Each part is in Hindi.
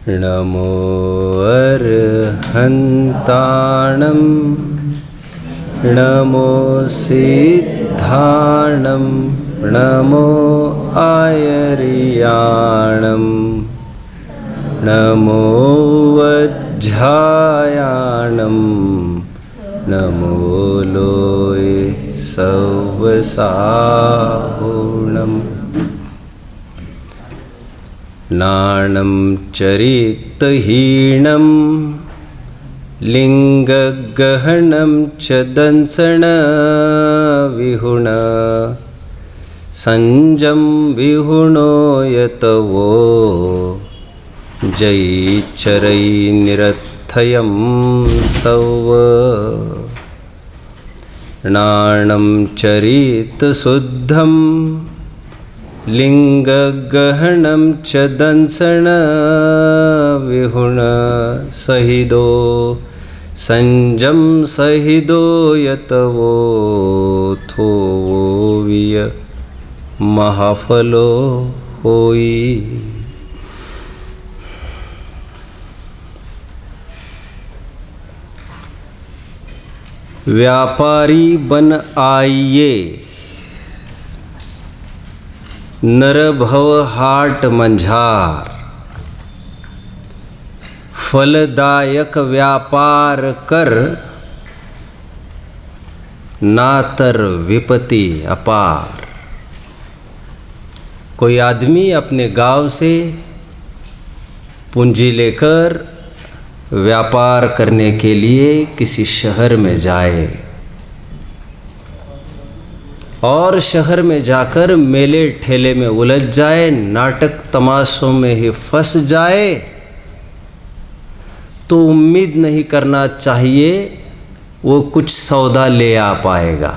नमो अर्हन्ताणं नमो सिद्धाणं नमो आयर्याणं नमो वज्झायाणं नमो लोय सवसाहुणम् नाणं चरितहीनं लिंगगहनं च दंसनविहुण संजं विहुणो यतवो जैचरैर्निरर्थयं सव नाणं चरितशुद्धं लिंगगहनं च दंसनविहुण सहिदो संजं सहिदो यतवो थोवो विय महाफलो होई। व्यापारी बन आइए नरभव हाट मंझार, फलदायक व्यापार कर नातर विपत्ति अपार। कोई आदमी अपने गांव से पूंजी लेकर व्यापार करने के लिए किसी शहर में जाए और शहर में जाकर मेले ठेले में उलझ जाए, नाटक तमाशों में ही फंस जाए, तो उम्मीद नहीं करना चाहिए वो कुछ सौदा ले आ पाएगा।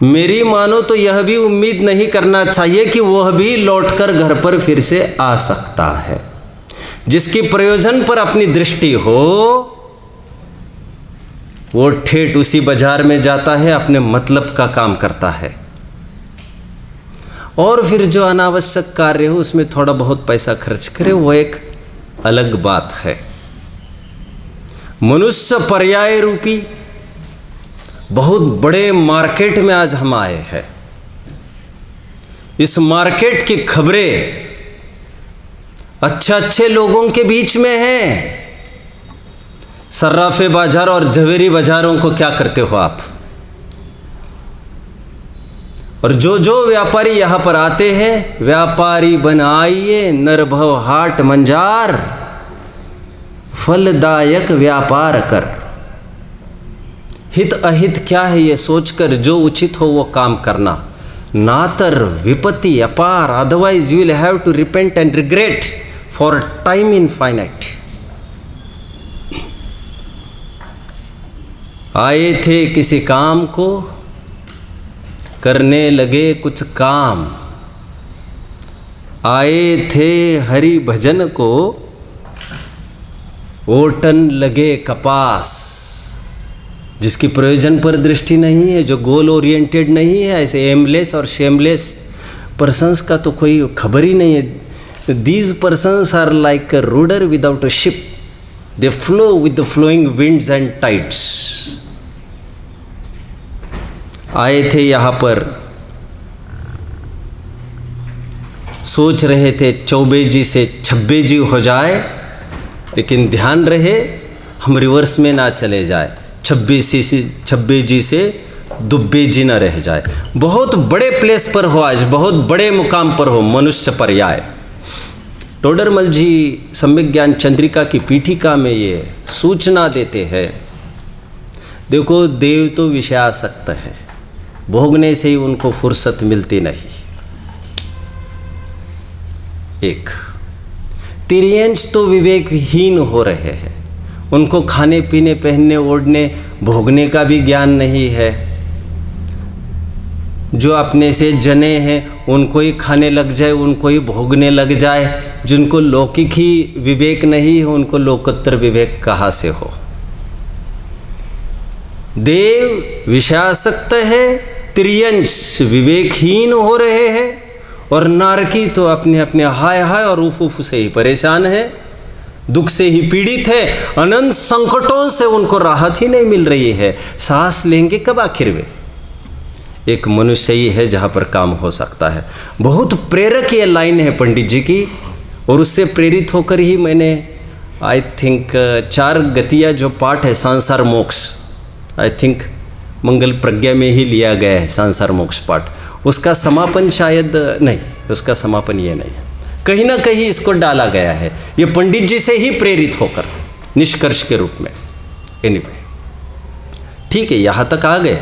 मेरी मानो तो यह भी उम्मीद नहीं करना चाहिए कि वह भी लौटकर घर पर फिर से आ सकता है। जिसकी प्रयोजन पर अपनी दृष्टि हो वो ठेठ उसी बाजार में जाता है, अपने मतलब का काम करता है, और फिर जो अनावश्यक कार्य हो उसमें थोड़ा बहुत पैसा खर्च करे, वो एक अलग बात है। मनुष्य पर्याय रूपी बहुत बड़े मार्केट में आज हम आए हैं। इस मार्केट की खबरें अच्छे अच्छे लोगों के बीच में हैं। सर्राफे बाजार और झवेरी बाजारों को क्या करते हो आप? और जो जो व्यापारी यहाँ पर आते हैं, व्यापारी बनाइए नरभव हाट मंजार, फलदायक व्यापार कर। हित अहित क्या है ये सोचकर जो उचित हो वो काम करना, नातर विपत्ति अपार, otherwise you will have to repent and regret for time infinite. आए थे किसी काम को, करने लगे कुछ काम। आए थे हरि भजन को, ओटन लगे कपास। जिसकी प्रयोजन पर दृष्टि नहीं है, जो गोल ओरिएंटेड नहीं है, ऐसे एमलेस और शेमलेस पर्सन्स का तो कोई खबर ही नहीं है। These persons are like a rudder without a ship, they flow with the flowing winds and tides. आए थे यहाँ पर, सोच रहे थे चौबे जी से छब्बे जी हो जाए, लेकिन ध्यान रहे हम रिवर्स में ना चले जाए, छब्बे जी से दुब्बे जी ना रह जाए। बहुत बड़े प्लेस पर हो, आज बहुत बड़े मुकाम पर हो, मनुष्य पर्याय। टोडरमल जी सम्यक ज्ञान चंद्रिका की पीठिका में ये सूचना देते हैं, देखो देव तो विषयासक्त है, भोगने से ही उनको फुर्सत मिलती नहीं। एक तिर्यंश तो विवेकहीन हो रहे हैं, उनको खाने पीने पहनने ओढ़ने भोगने का भी ज्ञान नहीं है। जो अपने से जने हैं उनको ही खाने लग जाए, उनको ही भोगने लग जाए। जिनको लौकिक ही विवेक नहीं है उनको लोकोत्तर विवेक कहाँ से हो। देव विषयासक्त है, त्रियंश विवेकहीन हो रहे हैं, और नारकी तो अपने अपने हाय हाय और उफ उफ से ही परेशान है। दुख से ही पीड़ित है, अनंत संकटों से उनको राहत ही नहीं मिल रही है। सांस लेंगे कब आखिर वे? एक मनुष्य ही है जहाँ पर काम हो सकता है। बहुत प्रेरक ये लाइन है पंडित जी की, और उससे प्रेरित होकर ही मैंने आई थिंक 4 गतियाँ जो पाठ है सांसार मोक्ष, आई थिंक मंगल प्रज्ञा में ही लिया गया है सांसार मोक्ष पाठ। उसका समापन शायद नहीं, उसका समापन ये नहीं है, कहीं ना कहीं इसको डाला गया है, ये पंडित जी से ही प्रेरित होकर निष्कर्ष के रूप में। एनीवे ठीक है, यहाँ तक आ गए,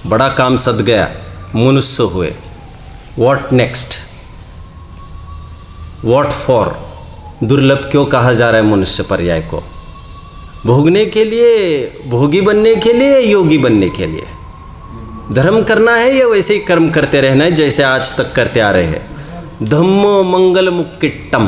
बड़ा काम सद गया, मनुष्य हुए। What next, what for? दुर्लभ क्यों कहा जा रहा है मनुष्य पर्याय को? भोगने के लिए, भोगी बनने के लिए, योगी बनने के लिए? धर्म करना है या वैसे ही कर्म करते रहना है जैसे आज तक करते आ रहे हैं? धम्मो मंगल मुक्किट्टम,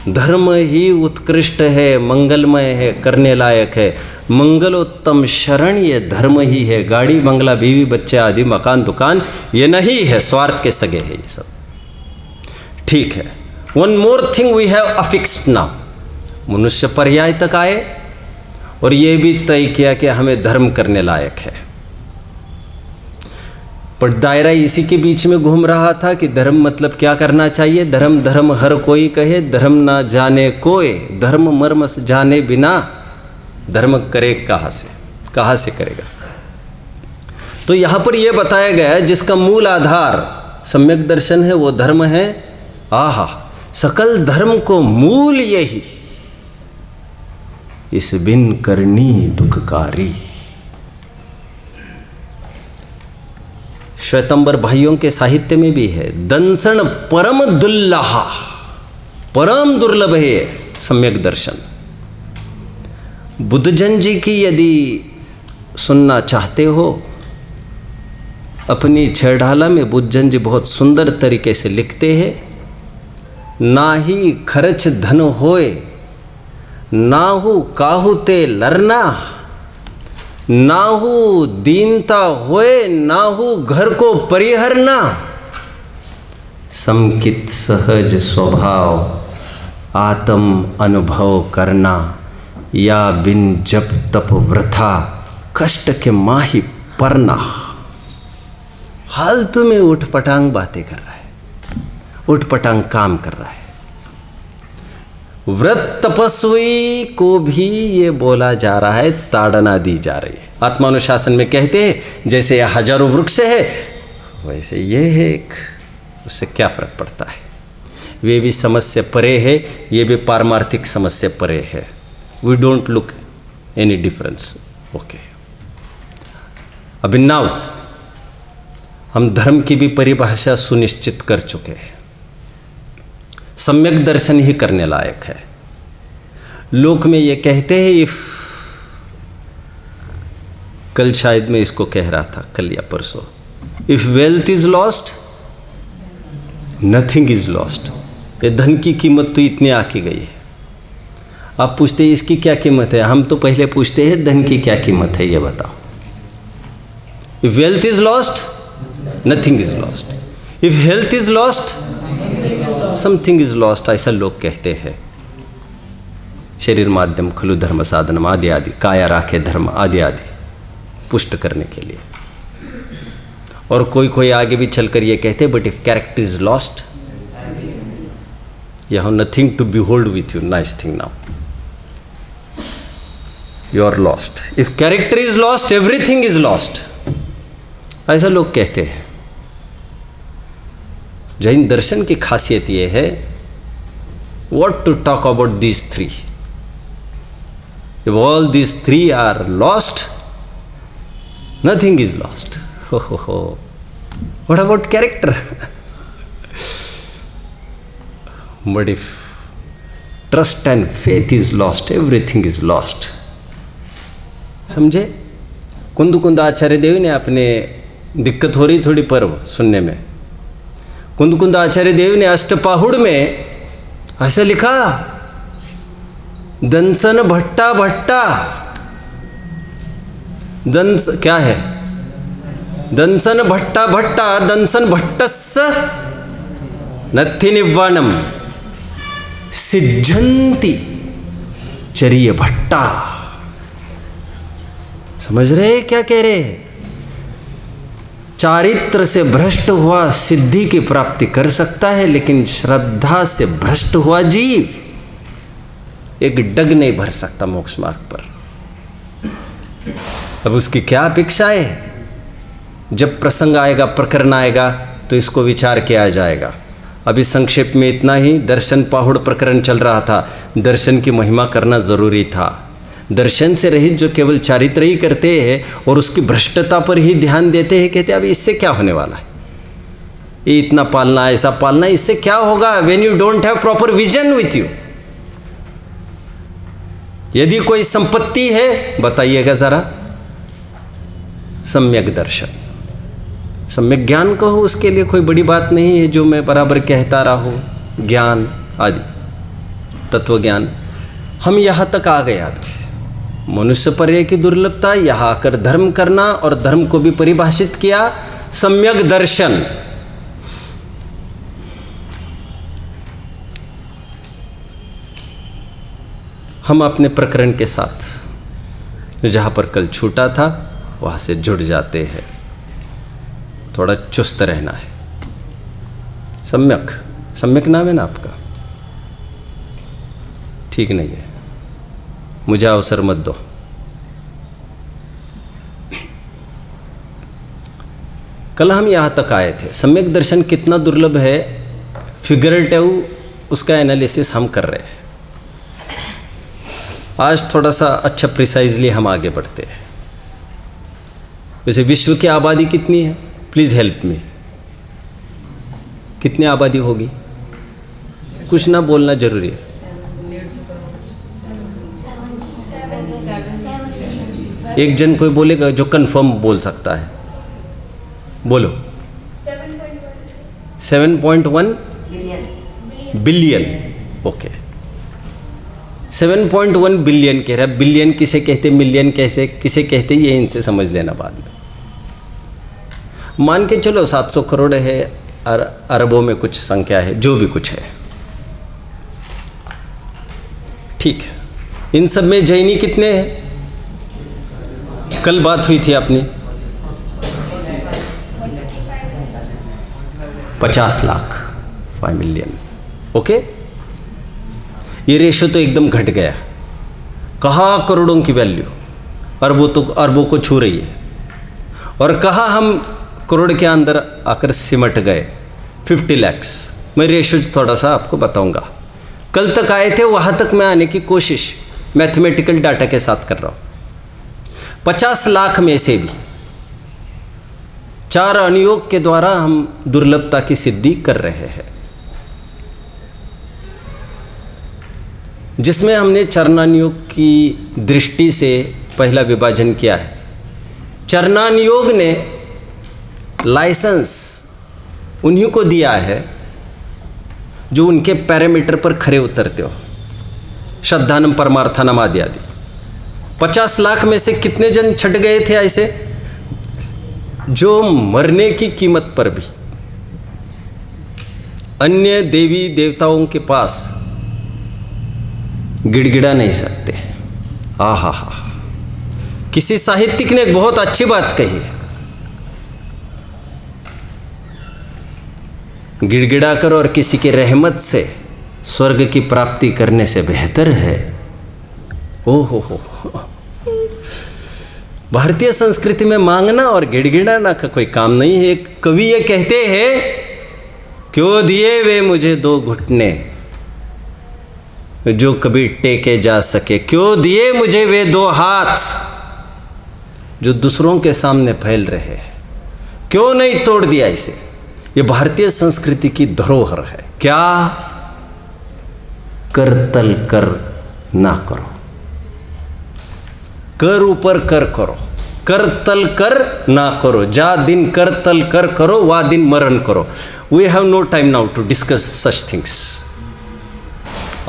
धर्म ही उत्कृष्ट है, मंगलमय है, करने लायक है। मंगलोत्तम शरण ये धर्म ही है। गाड़ी बंगला बीवी बच्चे आदि मकान दुकान ये नहीं है, स्वार्थ के सगे है ये सब। ठीक है, one more thing we have affixed now. मनुष्य पर्याय तक आए और ये भी तय किया कि हमें धर्म करने लायक है, पर दायरा इसी के बीच में घूम रहा था कि धर्म मतलब क्या करना चाहिए। धर्म धर्म हर कोई कहे, धर्म ना जाने कोई, धर्म मर्म से जाने बिना धर्म करे कहाँ से करेगा। तो यहाँ पर यह बताया गया है जिसका मूल आधार सम्यक दर्शन है, वो धर्म है। आहा, सकल धर्म को मूल यही, इस बिन करनी दुखकारी। श्वेतंबर भाइयों के साहित्य में भी है, दंसन परम दुल्लहा, परम दुर्लभ है सम्यक दर्शन। बुद्धजन जी की यदि सुनना चाहते हो, अपनी छेड़ाला में बुद्धजन जी बहुत सुंदर तरीके से लिखते हैं, ना ही खर्च धन होए, नाहु काहू ते लरना, नाहु दीनता होए, नाहु घर को परिहरना, समकित सहज स्वभाव आत्म अनुभव करना, या बिन जप तप वृथा कष्ट के माही परना। फालतू में उठपटांग बातें कर रहा है, उठपटांग काम कर रहा है। व्रत तपस्वी को भी ये बोला जा रहा है, ताड़ना दी जा रही है। आत्मानुशासन में कहते हैं जैसे हजारों वृक्ष है वैसे ये है एक, उससे क्या फर्क पड़ता है। वे भी समझ से परे है, ये भी पारमार्थिक समझ से परे है। We don't look any difference. Okay, अभी नाउ हम धर्म की भी परिभाषा सुनिश्चित कर चुके हैं। सम्यक दर्शन ही करने लायक है। लोक में ये कहते हैं, इफ, कल शायद मैं इसको कह रहा था, कल या परसों, if wealth is lost nothing is lost. ये धन की कीमत तो इतनी आकी गई है। आप पूछते हैं इसकी क्या कीमत है, हम तो पहले पूछते हैं धन की क्या कीमत है, ये बताओ। If wealth is lost nothing is lost, if health is lost something is lost, ऐसा लोग कहते हैं। शरीर माध्यम खलु धर्म साधनम आदि आदि, काया राखे धर्म आदि आदि पुष्ट करने के लिए। और कोई कोई आगे भी चलकर ये कहते हैं, but if character is lost you have nothing to behold with you, nice thing now, you are lost. If character is lost everything is lost, ऐसा लोग कहते हैं। जैन दर्शन की खासियत यह है, what to talk about these three, if all these three are lost nothing is lost. हो what about character? But if trust and faith is lost everything is lost. समझे? कुंद आचार्य देव ने अपने, दिक्कत हो रही थोड़ी पर्व सुनने में, कुंद आचार्य देव ने अष्टपाहुड़ में ऐसा लिखा, दंसन भट्टा भट्टा, दंस क्या है, दंसन भट्टा भट्टा दंसन भट्टस्स नत्थि निव्वाणम सिज्झन्ति चरिय भट्टा। समझ रहे हैं क्या कह रहे हैं? चारित्र से भ्रष्ट हुआ सिद्धि की प्राप्ति कर सकता है, लेकिन श्रद्धा से भ्रष्ट हुआ जीव एक डग नहीं भर सकता मोक्ष मार्ग पर। अब उसकी क्या अपेक्षा है? जब प्रसंग आएगा, प्रकरण आएगा, तो इसको विचार किया जाएगा। अभी संक्षेप में इतना ही। दर्शन पाहुड़ प्रकरण चल रहा था। दर्शन की महिमा करना जरूरी था। दर्शन से रहित जो केवल चारित्र ही करते हैं और उसकी भ्रष्टता पर ही ध्यान देते हैं, कहते हैं अभी इससे क्या होने वाला है, ये इतना पालना, ऐसा पालना, इससे क्या होगा? When you don't have proper vision with you. यदि कोई संपत्ति है, बताइएगा जरा, सम्यक दर्शन, सम्यक ज्ञान कहो, उसके लिए कोई बड़ी बात नहीं है, जो मैं बराबर कहता रहा हूँ, ज्ञान आदि, तत्व ज्ञान। हम यहाँ तक आ गए। अभी मनुष्य पर्याय की दुर्लभता, यहाँ आकर धर्म करना, और धर्म को भी परिभाषित किया सम्यक दर्शन। हम अपने प्रकरण के साथ जहाँ पर कल छूटा था वहाँ से जुड़ जाते हैं। थोड़ा चुस्त रहना है। सम्यक, सम्यक नाम है ना आपका? ठीक नहीं है, मुझे अवसर मत दो। कल हम यहाँ तक आए थे। सम्यक दर्शन कितना दुर्लभ है, फिगरेटिव उसका एनालिसिस हम कर रहे हैं। आज थोड़ा सा अच्छा प्रिसाइजली हम आगे बढ़ते हैं। वैसे विश्व की आबादी कितनी है? Please help me. कितनी आबादी होगी? कुछ ना बोलना जरूरी है। एक जन कोई बोलेगा जो कंफर्म बोल सकता है, बोलो। 7.1 बिलियन। ओके, 7.1 बिलियन कह रहा है। बिलियन किसे कहते, मिलियन कैसे किसे कहते, ये इनसे समझ लेना बाद में। मान के चलो 700 करोड़ है, अरबों में कुछ संख्या है, जो भी कुछ है, ठीक है। इन सब में जैनी कितने हैं? कल बात हुई थी अपनी 50 लाख, 5 मिलियन। ओके, ये रेशो तो एकदम घट गया। कहाँ करोड़ों की वैल्यू, अरबों को छू रही है, और कहाँ हम करोड़ के अंदर आकर सिमट गए, 50 लाख। मैं रेशो थोड़ा सा आपको बताऊंगा। कल तक आए थे, वहाँ तक मैं आने की कोशिश मैथमेटिकल डाटा के साथ कर रहा हूँ। 50 लाख में से भी 4 अनुयोग के द्वारा हम दुर्लभता की सिद्धि कर रहे हैं, जिसमें हमने चरणानुयोग की दृष्टि से पहला विभाजन किया है। चरणानुयोग ने लाइसेंस उन्हीं को दिया है जो उनके पैरामीटर पर खरे उतरते हो, श्रद्धानम परमार्थानम आदि आदि। 50 लाख में से कितने जन छट गए थे ऐसे, जो मरने की कीमत पर भी अन्य देवी देवताओं के पास गिड़गिड़ा नहीं सकते हैं। आहा हा, किसी साहित्यिक ने एक बहुत अच्छी बात कही है, गिड़गिड़ा कर और किसी की रहमत से स्वर्ग की प्राप्ति करने से बेहतर है। ओहो हो, भारतीय संस्कृति में मांगना और गिड़गिड़ाना का कोई काम नहीं है। एक कवि ये कहते हैं, क्यों दिए वे मुझे 2 घुटने जो कभी टेके जा सके, क्यों दिए मुझे वे 2 हाथ जो दूसरों के सामने फैल रहे हैं, क्यों नहीं तोड़ दिया इसे। ये भारतीय संस्कृति की धरोहर है। क्या? कर तल कर ना करो, कर ऊपर कर करो, कर तल कर ना करो। जा दिन कर तल कर करो, वा दिन मरण करो। We have no time now to discuss such things.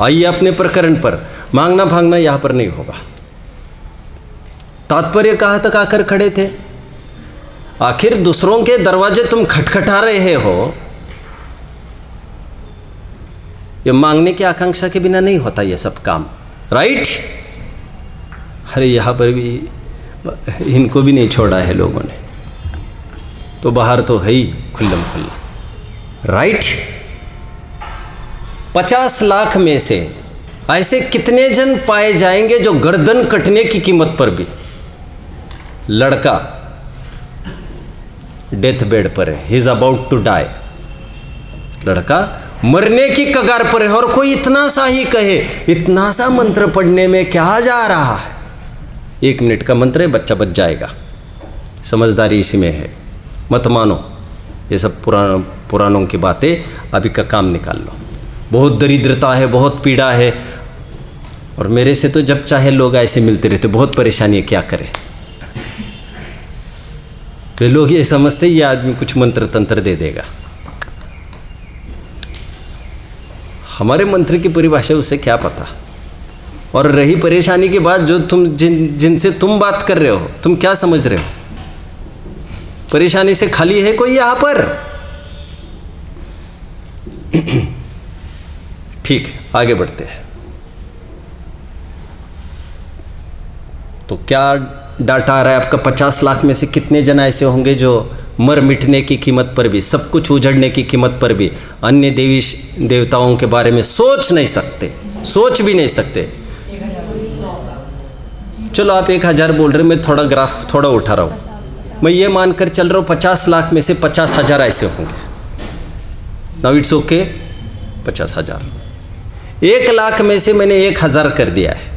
आइए अपने प्रकरण पर। मांगना भागना यहां पर नहीं होगा। तात्पर्य कहां तक आकर खड़े थे? आखिर दूसरों के दरवाजे तुम खटखटा रहे हो, ये मांगने की आकांक्षा के बिना नहीं होता ये सब काम, राइट। अरे यहाँ पर भी इनको भी नहीं छोड़ा है लोगों ने, तो बाहर तो है ही खुल्लम खुल्ला, राइट। 50 लाख में से ऐसे कितने जन पाए जाएंगे जो गर्दन कटने की कीमत पर भी, लड़का डेथ बेड पर है, he is about to die, लड़का मरने की कगार पर है, और कोई इतना सा ही कहे, इतना सा मंत्र पढ़ने में क्या जा रहा है, 1 मिनट का मंत्र है, बच्चा बच जाएगा, समझदारी इसी में है। मत मानो ये सब पुरानों की बातें, अभी का काम निकाल लो। बहुत दरिद्रता है, बहुत पीड़ा है, और मेरे से तो जब चाहे लोग ऐसे मिलते रहते, बहुत परेशानी है, क्या करें। वे लोग ये समझते ये आदमी कुछ मंत्र तंत्र दे देगा। हमारे मंत्र की परिभाषा उसे क्या पता। और रही परेशानी की बात, जो तुम जिनसे तुम बात कर रहे हो, तुम क्या समझ रहे हो? परेशानी से खाली है कोई यहां पर? ठीक, आगे बढ़ते हैं। तो क्या डाटा आ रहा है आपका? 50 लाख में से कितने जन ऐसे होंगे जो मर मिटने की कीमत पर भी, सब कुछ उजड़ने की कीमत पर भी अन्य देवी देवताओं के बारे में सोच नहीं सकते, सोच भी नहीं सकते। चलो आप 1000 बोल रहे, मैं थोड़ा ग्राफ थोड़ा उठा रहा हूँ। मैं ये मानकर चल रहा हूँ 50 लाख में से 50,000 ऐसे होंगे। Now it's okay, 50,000। 1 लाख में से मैंने 1000 कर दिया है।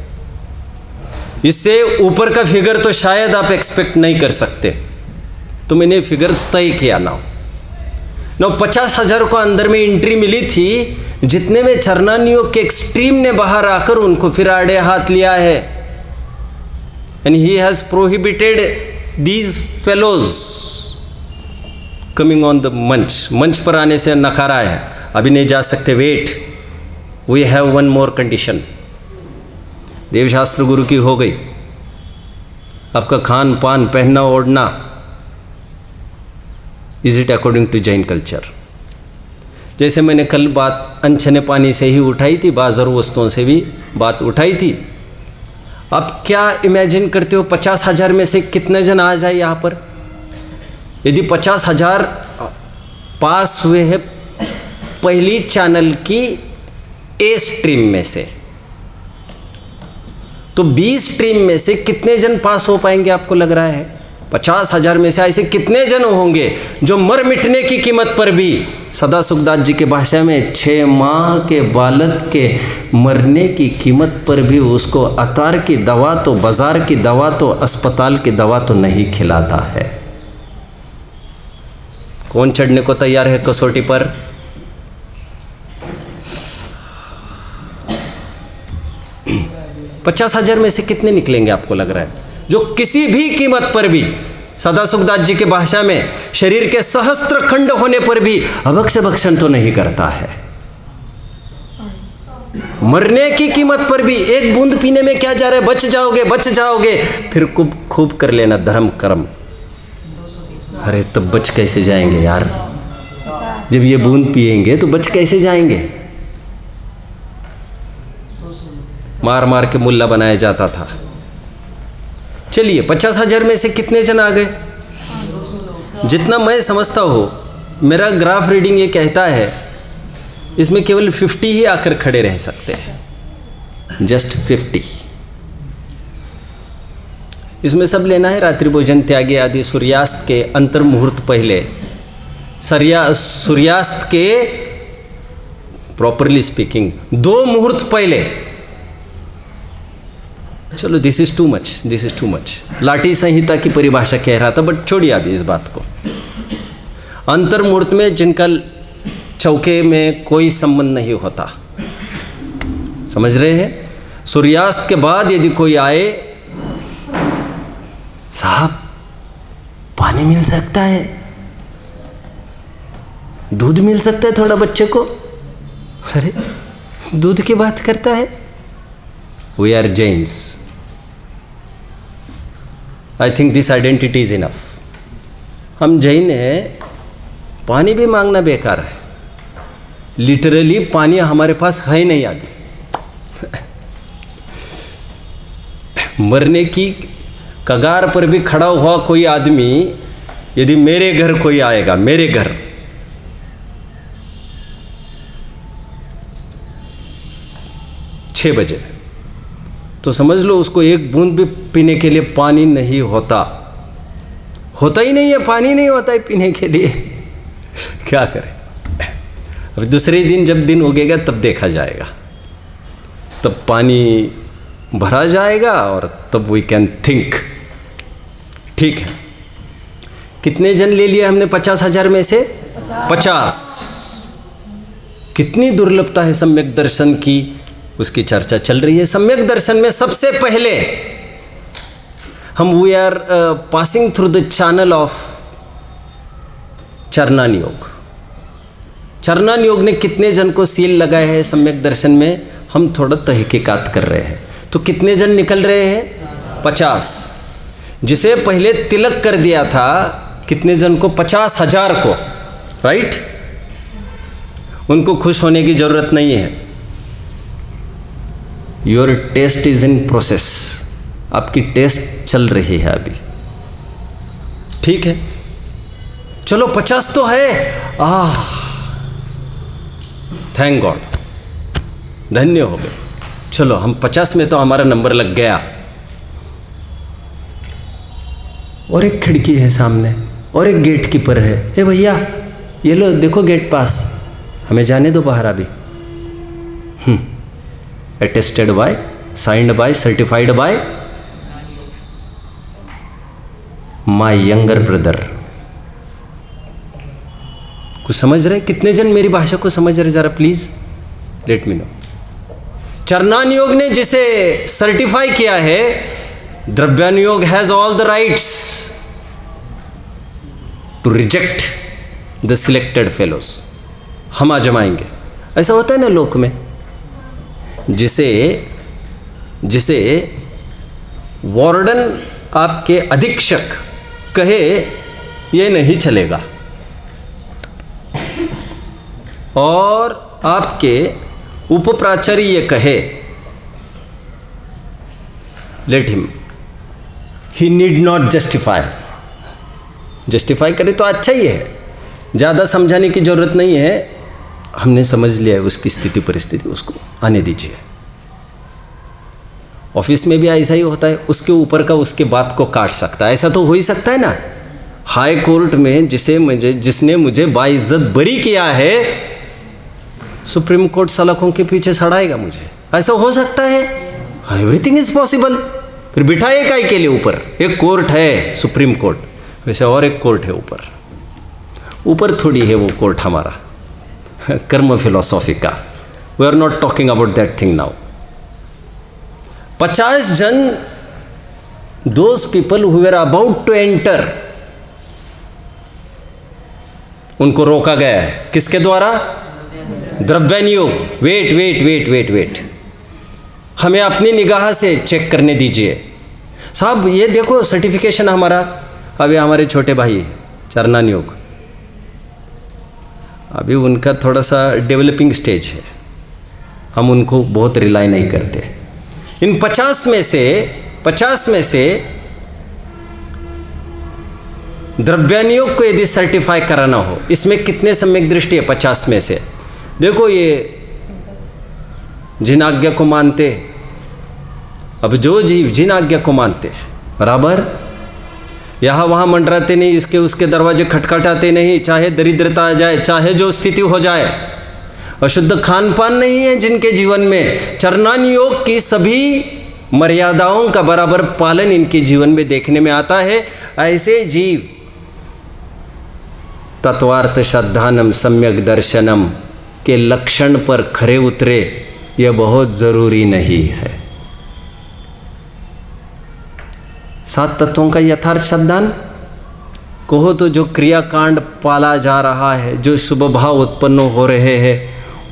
इससे ऊपर का फिगर तो शायद आप एक्सपेक्ट नहीं कर सकते, तो मैंने फिगर तय किया। ना 50,000 को अंदर में एंट्री मिली थी, जितने में चरनानियों के एक्सट्रीम ने बाहर आकर उनको फिर आड़े हाथ लिया है। And he has prohibited these fellows coming on the मंच पर आने से नकारा है, अभी नहीं जा सकते, wait, we have one more condition. देवशास्त्र गुरु की हो गई, आपका खान पान पहनना ओढ़ना, is it according to Jain culture? जैसे मैंने कल बात अनछने पानी से ही उठाई थी, बाजार वस्तुओं से भी बात उठाई थी। आप क्या इमेजिन करते हो 50,000 में से कितने जन आ जाए यहाँ पर? यदि 50,000 पास हुए हैं पहली चैनल की ए स्ट्रीम में से, तो 20 स्ट्रीम में से कितने जन पास हो पाएंगे आपको लग रहा है? 50,000 में से ऐसे कितने जन होंगे जो मर मिटने की कीमत पर भी, सदा सुखदास जी के भाषा में, 6 माह के बालक के मरने की कीमत पर भी उसको अतार की दवा तो, बाजार की दवा तो, अस्पताल की दवा तो नहीं खिलाता है। कौन चढ़ने को तैयार है कसौटी पर? $50,000 में से कितने निकलेंगे आपको लग रहा है जो किसी भी कीमत पर भी, सदा सुखदास जी की भाषा में, शरीर के सहस्त्र खंड होने पर भी अभक्ष भक्षण तो नहीं करता है? मरने की कीमत पर भी, एक बूंद पीने में क्या जा रहा है, बच जाओगे बच जाओगे, फिर खूब कर लेना धर्म कर्म। अरे तब बच कैसे जाएंगे यार? जब ये बूंद पिएंगे तो बच कैसे जाएंगे? मार मार के मुल्ला बनाया जाता था। चलिए 50,000 में से कितने जन आ गए? जितना मैं समझता हूँ, मेरा ग्राफ रीडिंग ये कहता है इसमें केवल 50 ही आकर खड़े रह सकते हैं, जस्ट 50। इसमें सब लेना है रात्रि भोजन त्यागी आदि, सूर्यास्त के अंतर मुहूर्त पहले, सूर्यास्त के प्रॉपरली स्पीकिंग 2 मुहूर्त पहले। चलो this is too much, this is too much. लाठी संहिता की परिभाषा कह रहा था, बट छोड़िए अभी इस बात को। अंतर मुहूर्त में जिनका चौके में कोई संबंध नहीं होता, समझ रहे हैं? सूर्यास्त के बाद यदि कोई आए, साहब पानी मिल सकता है, दूध मिल सकता है थोड़ा बच्चे को, अरे दूध की बात करता है। We are Jains, I think this identity is enough. हम जैन हैं, पानी भी मांगना बेकार है, लिटरली पानी हमारे पास है नहीं अभी। मरने की कगार पर भी खड़ा हुआ कोई आदमी यदि मेरे घर कोई आएगा, मेरे घर, छः बजे, तो समझ लो उसको एक बूंद भी पीने के लिए पानी नहीं होता, होता ही नहीं है, पानी नहीं होता है पीने के लिए। क्या करें? अब दूसरे दिन जब दिन उगेगा तब देखा जाएगा, तब पानी भरा जाएगा और तब वी कैन थिंक। ठीक है, कितने जन ले लिए हमने 50,000 में से? 50। कितनी दुर्लभता है सम्यक दर्शन की, उसकी चर्चा चल रही है। सम्यक दर्शन में सबसे पहले हम we are passing through the channel of चरणान योग। चरणान योग ने कितने जन को सील लगाए हैं सम्यक दर्शन में, हम थोड़ा तहकीकात कर रहे हैं। तो कितने जन निकल रहे हैं? 50। जिसे पहले तिलक कर दिया था कितने जन को? 50,000 को, राइट? उनको खुश होने की जरूरत नहीं है। Your test is in process, आपकी टेस्ट चल रही है अभी। ठीक है, चलो 50 तो है, थैंक गॉड, धन्य हो गए। चलो हम 50 में तो हमारा नंबर लग गया। और एक खिड़की है सामने, और एक गेट कीपर है। हे भैया ये लो, देखो गेट पास, हमें जाने दो बाहर अभी। Attested bye, signed by, certified by my younger brother. कुछ समझ रहे? कितने जन मेरी भाषा को समझ रहे? जरा प्लीज लेट मी नो। चरणान योग ने जिसे सर्टिफाई किया है, द्रव्यान योग has all the rights to reject the selected fellows. हम आजमाएंगे। ऐसा होता है ना लोक में, जिसे वार्डन आपके अधीक्षक कहे ये नहीं चलेगा, और आपके उपप्राचार्य ये कहे let him, he need not justify. Justify करे तो अच्छा ही है, ज़्यादा समझाने की ज़रूरत नहीं है, हमने समझ लिया है उसकी स्थिति परिस्थिति, उसको आने दीजिए। ऑफिस में भी ऐसा ही होता है, उसके ऊपर का उसके बात को काट सकता है। ऐसा तो हो ही सकता है ना। हाई कोर्ट में जिसने मुझे बाइज्जत बरी किया है, सुप्रीम कोर्ट सलाखों के पीछे सड़ाएगा मुझे। ऐसा हो सकता है, एवरीथिंग इज पॉसिबल। फिर बिठाए काय के लिए ऊपर? एक कोर्ट है सुप्रीम कोर्ट, वैसे और एक कोर्ट है ऊपर। ऊपर थोड़ी है वो कोर्ट हमारा, कर्म फिलोसॉफी का। We are not talking about that thing now. 50 जन, those people who were about to enter, उनको रोका गया है। किसके द्वारा? द्रव्यान योग। Wait wait wait wait wait, हमें अपनी निगाह से चेक करने दीजिए। साहब ये देखो सर्टिफिकेशन हमारा, अभी हमारे छोटे भाई चरणान योग, अभी उनका थोड़ा सा डेवलपिंग स्टेज है, हम उनको बहुत रिलाई नहीं करते। इन 50 में से द्रव्यान योग को यदि सर्टिफाई कराना हो, इसमें कितने सम्यक दृष्टि है? 50 में से देखो, ये जिन आज्ञा को मानते, अब जो जीव जिन आज्ञा को मानते, बराबर यहाँ वहाँ मंडराते नहीं, इसके उसके दरवाजे खटखटाते नहीं, चाहे दरिद्रता आ जाए, चाहे जो स्थिति हो जाए, अशुद्ध खान पान नहीं है जिनके जीवन में, चरणान योग की सभी मर्यादाओं का बराबर पालन इनके जीवन में देखने में आता है। ऐसे जीव तत्वार्थ श्रद्धानम सम्यक दर्शनम के लक्षण पर खरे उतरे, यह बहुत जरूरी नहीं है। 7 तत्वों का यथार्थ श्रद्धान कहो तो जो क्रियाकांड पाला जा रहा है, जो शुभ भाव उत्पन्न हो रहे हैं,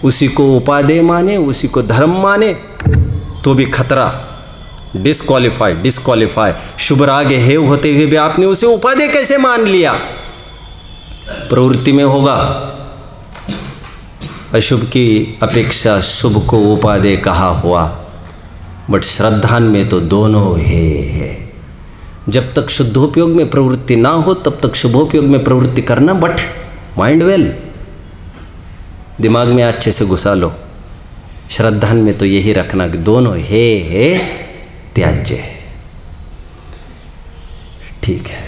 उसी को उपादेय माने, उसी को धर्म माने, तो भी खतरा, डिस्क्वालीफाई। शुभ राग है होते हुए भी आपने उसे उपादेय कैसे मान लिया? प्रवृत्ति में होगा, अशुभ की अपेक्षा शुभ को उपादेय कहा हुआ, बट श्रद्धान में तो दोनों है। जब तक शुद्धोपयोग में प्रवृत्ति ना हो तब तक शुभोपयोग में प्रवृत्ति करना, बट माइंड वेल, दिमाग में अच्छे से घुसा लो। श्रद्धान में तो यही रखना कि दोनों है त्याज्य है। ठीक है,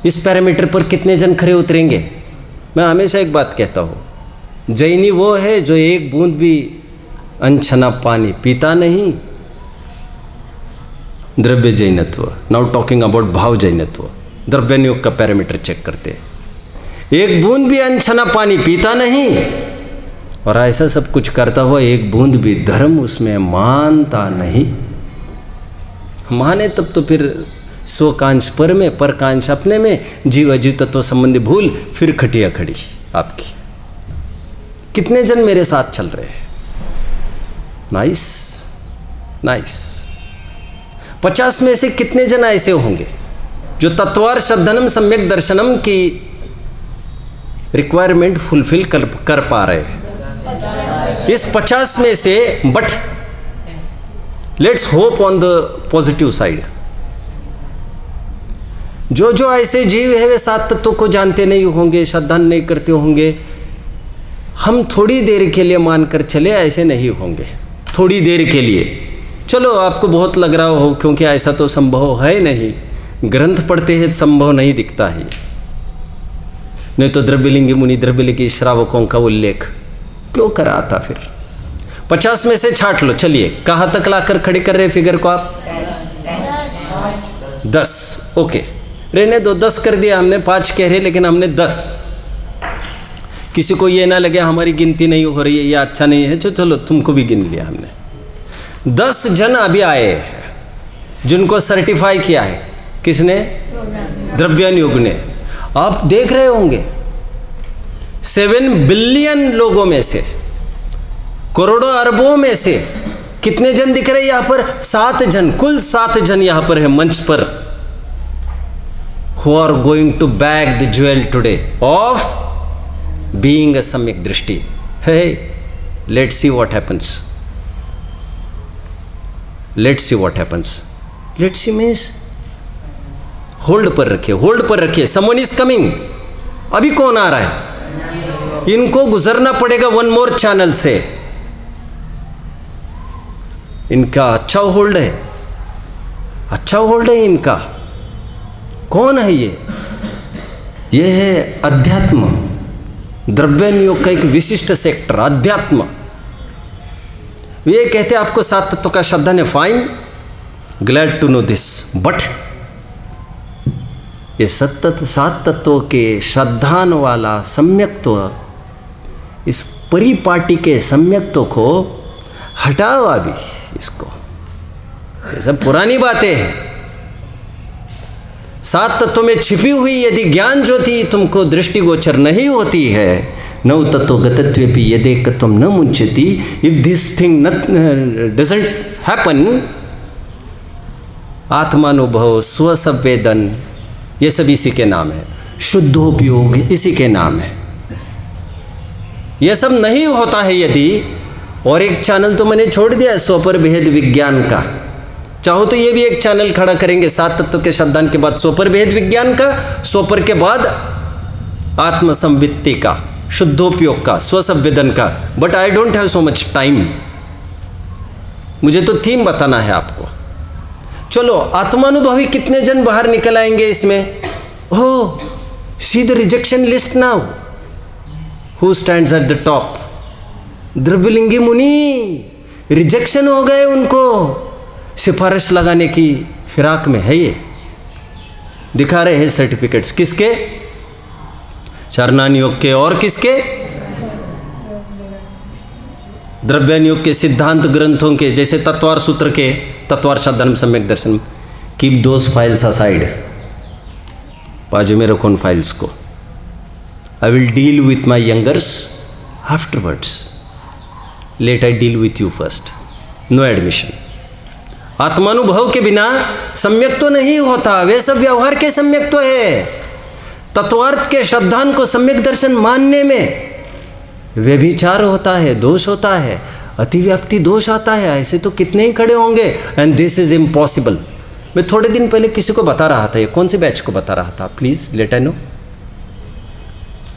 इस पैरामीटर पर कितने जन खरे उतरेंगे? मैं हमेशा एक बात कहता हूँ, जैनी वो है जो एक बूंद भी अनछना पानी पीता नहीं। द्रव्य जैनत्व, नाउ टॉकिंग अबाउट भाव जैनत्व, द्रव्यनियोग का पैरामीटर चेक करते हैं। एक बूंद भी अनछना पानी पीता नहीं और ऐसा सब कुछ करता हुआ एक बूंद भी धर्म उसमें मानता नहीं। माने तब तो फिर स्वकांश पर में, परकांश अपने में, जीव अजीव तत्व संबंधी भूल, फिर खटिया खड़ी आपकी। कितने जन मेरे साथ चल रहे हैं? Nice nice. 50 में से कितने जन ऐसे होंगे जो तत्वार श्रद्धनम सम्यक दर्शनम की रिक्वायरमेंट फुलफिल कर पा रहे हैं? इस 50 में से, but let's hope on the positive side, जो ऐसे जीव है वे 7 तत्वों को जानते नहीं होंगे, श्रद्धा नहीं करते होंगे। हम थोड़ी देर के लिए मानकर चले ऐसे नहीं होंगे, थोड़ी देर के लिए। चलो आपको बहुत लग रहा हो, क्योंकि ऐसा तो संभव है नहीं, ग्रंथ पढ़ते हैं संभव नहीं दिखता है। नहीं तो द्रव्यलिंगी मुनि द्रव्यलिंगी श्रावकों का उल्लेख क्यों करा था? फिर 50 में से छाट लो। चलिए, कहाँ तक लाकर खड़ी कर रहे फिगर को आप? 10। ओके, रहने दो, 10 कर दिया हमने। 5 कह रहे लेकिन हमने 10। किसी को ये ना लगे हमारी गिनती नहीं हो रही है, ये अच्छा नहीं है, चलो तुमको भी गिन लिया हमने। 10 जन अभी आए हैं जिनको सर्टिफाई किया है। किसने? द्रव्यानुयोग ने। आप देख रहे होंगे 7 बिलियन लोगों में से, करोड़ों अरबों में से कितने जन दिख रहे हैं यहाँ पर? 7 जन, कुल 7 जन यहाँ पर है मंच पर, who are going to bag the jewel today of being a सम्यक दृष्टि। Hey, let's see what happens. Let's see what happens. Let's see means hold पर रखिए, होल्ड पर रखिए। Someone is coming. अभी कौन आ रहा है? इनको गुजरना पड़ेगा 1 more चैनल से। इनका अच्छा होल्ड है, अच्छा होल्ड है इनका। कौन है ये? ये है अध्यात्म, द्रव्यानुयोग का एक विशिष्ट सेक्टर अध्यात्म। ये कहते हैं आपको 7 तत्वों का श्रद्धा ने, fine, glad to know this, but ये 7 तत्वों के श्रद्धान वाला सम्यक्त्व, इस परिपाटी के सम्यक्त्व को हटाओ अभी इसको। ये सब पुरानी बातें हैं। 7 तत्वों में छिपी हुई यदि ज्ञान ज्योति तुमको दृष्टिगोचर नहीं होती है, 9 तत्व गतत्वेपि यदेकत्वं न मुंचति, if this thing doesn't happen, आत्मानुभव, स्वसंवेदन, ये सब इसी के नाम है। शुद्धोपयोग इसी के नाम है। ये सब नहीं होता है यदि, और एक चैनल तो मैंने छोड़ दिया है स्वपर भेद विज्ञान का, चाहो तो ये भी एक चैनल खड़ा करेंगे 7 तत्व के श्रद्धान के बाद स्वपर भेद विज्ञान का, स्वपर के बाद आत्मसंवित्ति का, शुद्धोपयोग का, स्वसंवेदन का। But I don't have so much time, मुझे तो थीम बताना है आपको। चलो, आत्मानुभवी कितने जन बाहर निकल आएंगे इसमें? Oh, see the rejection list now. Who stands at the top? द्रव्यलिंगी मुनि। रिजेक्शन हो गए उनको, सिफारिश लगाने की फिराक में है ये। दिखा रहे हैं सर्टिफिकेट्स, किसके? चरणानुयोग के, और किसके? द्रव्यानुयोग के, सिद्धांत ग्रंथों के, जैसे तत्वार सूत्र के, तत्वार श्रद्धनम सम्यक दर्शन। कीप दोज फाइल्स असाइड, बाजू में रखो उन फाइल्स को। I will deal with my youngers afterwards, let I deal with you first. No admission. आत्मानुभव के बिना सम्यक तो नहीं होता, वे सब व्यवहार के सम्यक तो है। तत्वार्थ के श्रद्धान को सम्यक दर्शन मानने में व्यभिचार होता है, दोष होता है, अतिव्याप्ति दोष आता है। ऐसे तो कितने ही खड़े होंगे। And this is impossible. मैं थोड़े दिन पहले किसी को बता रहा था, ये कौन से बैच को बता रहा था, प्लीज लेट आई नो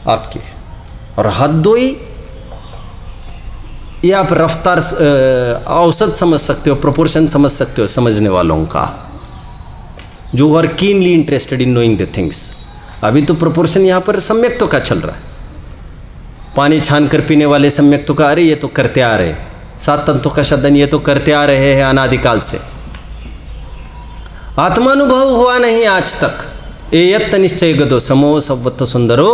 आपके, और हद दोई ये आप रफ्तार औसत समझ सकते हो, प्रोपोर्शन समझ सकते हो समझने वालों का, जो are keenly interested in knowing the things. अभी तो प्रोपोर्शन यहाँ पर सम्यक्तों का चल रहा है। पानी छान कर पीने वाले सम्यक्तों का, अरे ये तो करते आ रहे, 7 तंत्रों का शब्दन ये तो करते आ रहे हैं अनादिकाल से। आत्मानुभव हुआ नहीं आज तक। एयत्त निश्चय गदो समो सवत्त सुंदरो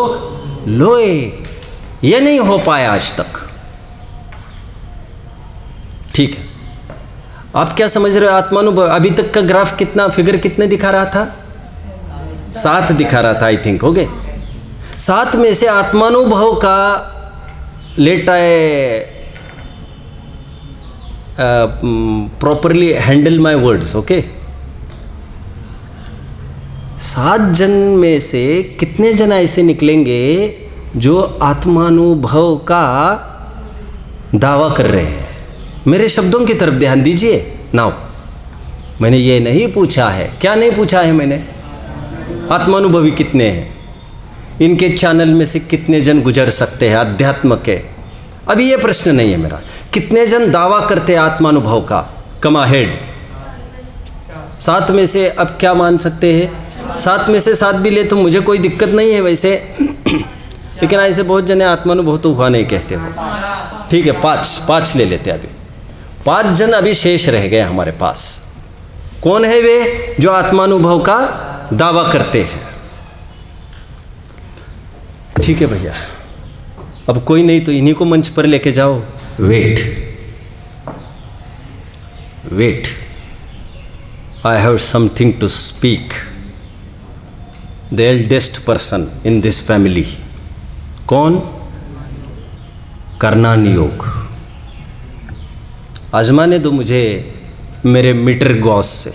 लोए, ये नहीं हो पाया आज तक। ठीक है, आप क्या समझ रहे हो आत्मानुभव? अभी तक का ग्राफ कितना, फिगर कितने दिखा रहा था? 7 दिखा रहा था आई थिंक, हो गए 7 में से आत्मानुभव का लेट आए properly handle my words, okay. 7 जन में से कितने जन ऐसे निकलेंगे जो आत्मानुभव का दावा कर रहे हैं? मेरे शब्दों की तरफ ध्यान दीजिए नाउ। मैंने ये नहीं पूछा है, क्या नहीं पूछा है मैंने, आत्मानुभवी कितने हैं, इनके चैनल में से कितने जन गुजर सकते हैं अध्यात्म के। अभी ये प्रश्न नहीं है मेरा, कितने जन दावा करते हैं आत्मानुभव का, कम अहेड। 7 में से अब क्या मान सकते हैं, 7 में से 7 भी ले तो मुझे कोई दिक्कत नहीं है वैसे लेकिन ऐसे बहुत जने आत्मानुभव तो हुआ नहीं कहते हो। ठीक है, 5 ले लेते अभी। 5 जन अभी शेष रह गए हमारे पास। कौन है वे जो आत्मानुभव का दावा करते हैं? ठीक है भैया, अब कोई नहीं तो इन्हीं को मंच पर लेके जाओ। Wait, I have something to speak. The eldest person in this family, कौन? करना नियोग। आजमाने दो मुझे मेरे मीटर गॉस से।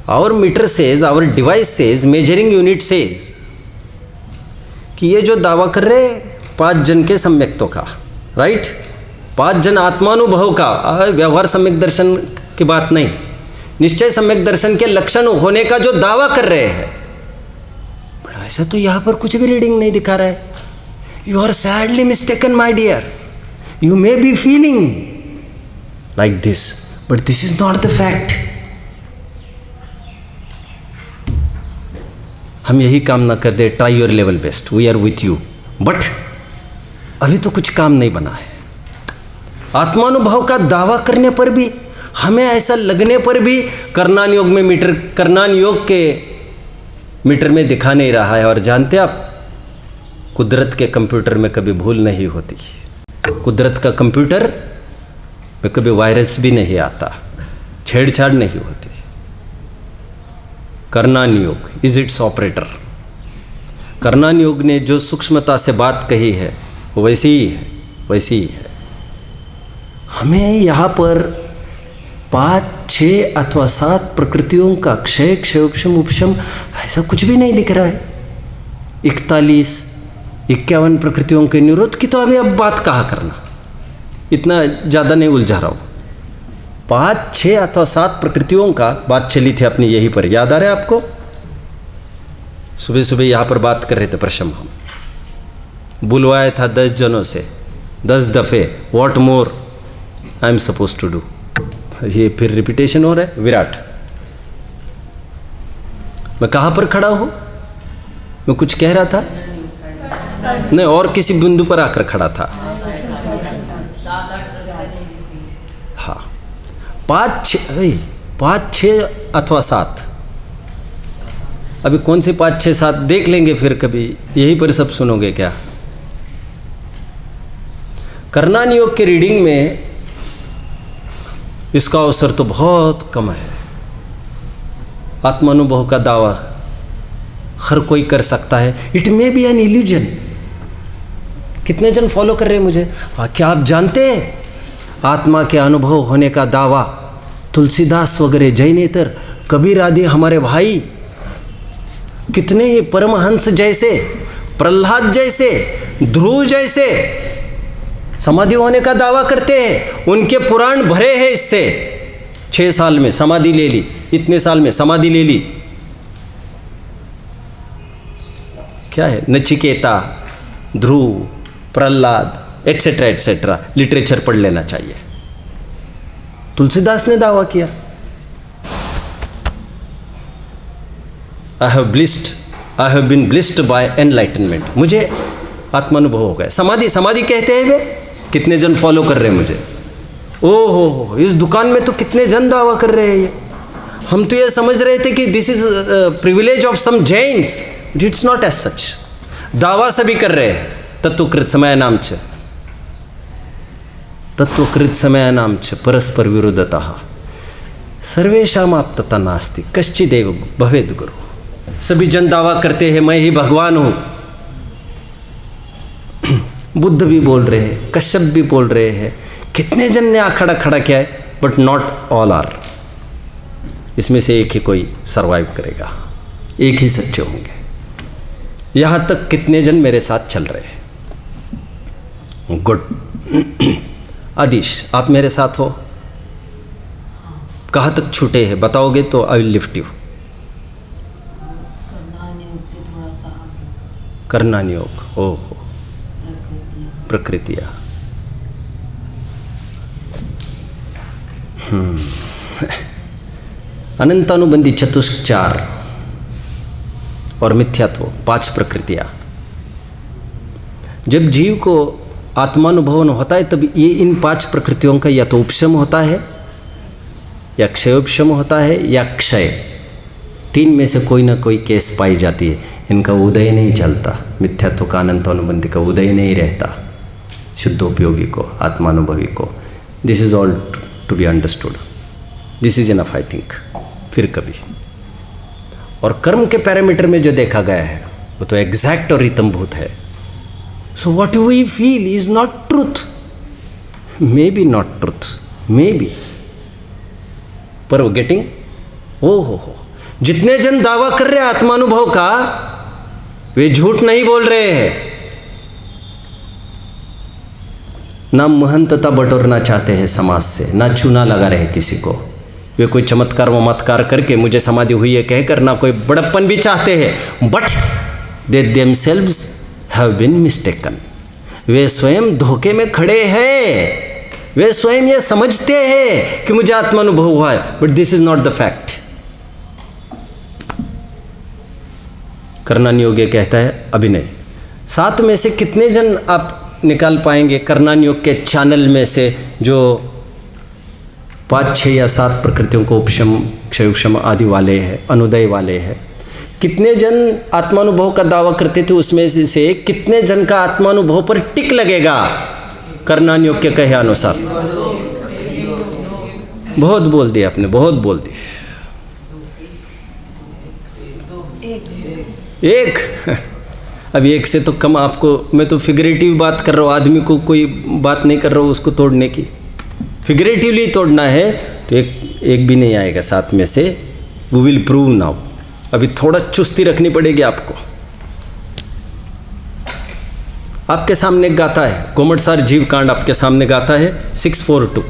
Our meter says, our device says, measuring unit says कि ये जो दावा कर रहे 5 जन के सम्यक्तों का, राइट, 5 जन आत्मानुभव का, व्यवहार सम्यक दर्शन की बात नहीं, निश्चय सम्यक दर्शन के लक्षण होने का जो दावा कर रहे हैं, बड़ा ऐसा तो यहाँ पर कुछ भी रीडिंग नहीं दिखा रहा है। You are sadly mistaken my dear, you may be feeling like this but this is not the fact. हम यही काम ना कर दे, try your level best, we are with you, but अभी तो कुछ काम नहीं बना है। आत्मानुभव का दावा करने पर भी, हमें ऐसा लगने पर भी करनान योग में मीटर, करनान योग के मीटर में दिखा नहीं रहा है। और जानते आप, कुदरत के कंप्यूटर में कभी भूल नहीं होती। कुदरत का कंप्यूटर में कभी वायरस भी नहीं आता, छेड़छाड़ नहीं होती। करनान योग इज इट्स ऑपरेटर। करनान योग ने जो सूक्ष्मता से बात कही है वो वैसी ही है, वैसी ही है। हमें यहाँ पर 5, 6 अथवा 7 प्रकृतियों का क्षय, क्षयोपशम, उपशम ऐसा कुछ भी नहीं दिख रहा है। 41, 51 प्रकृतियों के निरोध की तो अभी अब बात कहाँ करना, इतना ज़्यादा नहीं उलझा रहा हूँ। 5, 6 अथवा 7 प्रकृतियों का बात चली थी अपनी यहीं पर, याद आ रहा है आपको? सुबह सुबह यहाँ पर बात कर रहे थे प्रशम, हम बुलवाया था 10 जनों से 10 दफ़े, what more I am suppose to do. ये फिर रिपीटेशन हो रहा है। विराट, मैं कहाँ पर खड़ा हूँ? मैं कुछ कह रहा था नहीं, और किसी बिंदु पर आकर खड़ा था। हाँ, 5, 6 अथवा 7। अभी कौन से 5, 6, 7 देख लेंगे फिर कभी, यहीं पर सब सुनोगे क्या? करनान योग के रीडिंग में इसका अवसर तो बहुत कम है। आत्मानुभव का दावा हर कोई कर सकता है। It may be an illusion. कितने जन फॉलो कर रहे हैं मुझे? क्या आप जानते हैं आत्मा के अनुभव होने का दावा तुलसीदास वगैरह, जैनेतर, कबीर आदि हमारे भाई कितने ही परमहंस जैसे, प्रहलाद जैसे, ध्रुव जैसे समाधि होने का दावा करते हैं। उनके पुराण भरे हैं इससे। 6 साल में समाधि ले ली, इतने साल में समाधि ले ली। क्या है, Nachiketa, Dhruv, Prahlad etcetera etcetera, literature पढ़ लेना चाहिए। तुलसीदास ने दावा किया, I have been blessed by enlightenment. मुझे आत्मानुभव हो गया। समाधि समाधि कहते हैं वे, कितने जन फॉलो कर रहे हैं मुझे। ओहो, इस दुकान में तो कितने जन दावा कर रहे हैं ये। हम तो ये समझ रहे थे कि this is privilege of some Jains, but it's not as such. दावा सभी कर रहे हैं। तत्वकृत समय नाम च, तत्वकृत समय नाम च परस्पर विरुद्धतः सर्वेषाम आपतता नास्ति कश्चिदेव भवेद गुरु। सभी जन दावा करते हैं मैं ही भगवान हूँ। बुद्ध भी बोल रहे हैं, कश्यप भी बोल रहे हैं, कितने जन ने आखड़ा खड़ा किया है, बट नॉट ऑल आर। इसमें से एक ही कोई सरवाइव करेगा, एक ही सच्चे होंगे। यहाँ तक कितने जन मेरे साथ चल रहे हैं। गुड। आदिश, आप मेरे साथ हो? कहाँ तक छूटे हैं बताओगे तो आई विल लिफ्ट यू। करना नियोग, ओहो, प्रकृतिया। अनंतानुबंधी चतुष्चार और मिथ्यात्व, 5 प्रकृतियाँ। जब जीव को आत्मानुभवन होता है तब ये इन 5 प्रकृतियों का या तो उपशम होता है, या क्षयोपशम होता है, या क्षय। 3 में से कोई ना कोई केस पाई जाती है। इनका उदय नहीं चलता, मिथ्यात्व का अनंतानुबंधी का उदय नहीं रहता शुद्धोपयोगी को, आत्मानुभवी को। This is all to be understood. This is enough I think. फिर कभी और कर्म के पैरामीटर में जो देखा गया है वो तो एग्जैक्ट और रितंभूत है। So what we feel is not truth, may be not truth, may be, पर गेटिंग। ओ हो, जितने जन दावा कर रहे हैं आत्मानुभव का, वे झूठ नहीं बोल रहे हैं। ना महंतता बटोरना चाहते हैं समाज से, ना चूना लगा रहे किसी को। वे कोई चमत्कार वमत्कार करके मुझे समाधि हुई है कहकर ना कोई बड़प्पन भी चाहते हैं, but they themselves have been mistaken. वे स्वयं धोखे में खड़े हैं। वे स्वयं ये समझते हैं कि मुझे आत्मानुभव हुआ है, but this is not the fact. करना नियोग कहता है अभिनय। 7 में से कितने जन आप निकाल पाएंगे करना नियोग के चैनल में से जो 5, 6 या 7 प्रकृतियों को उपशम, क्षयोपशम आदि वाले हैं, अनुदय वाले हैं? कितने जन आत्मानुभव का दावा करते थे, उसमें से कितने जन का आत्मानुभव पर टिक लगेगा करना नियोग के कहे अनुसार? बहुत बोल दिया आपने, बहुत बोल दिया। एक अब एक से तो कम आपको, मैं तो फिगरेटिव बात कर रहा हूँ, आदमी को कोई बात नहीं कर रहा हूँ उसको तोड़ने की। फिगरेटिवली तोड़ना है तो एक भी नहीं आएगा 7 में से। We will prove now. अभी थोड़ा चुस्ती रखनी पड़ेगी आपको। आपके सामने एक गाथा है, गोमटसार जीव कांड आपके सामने गाथा है, 642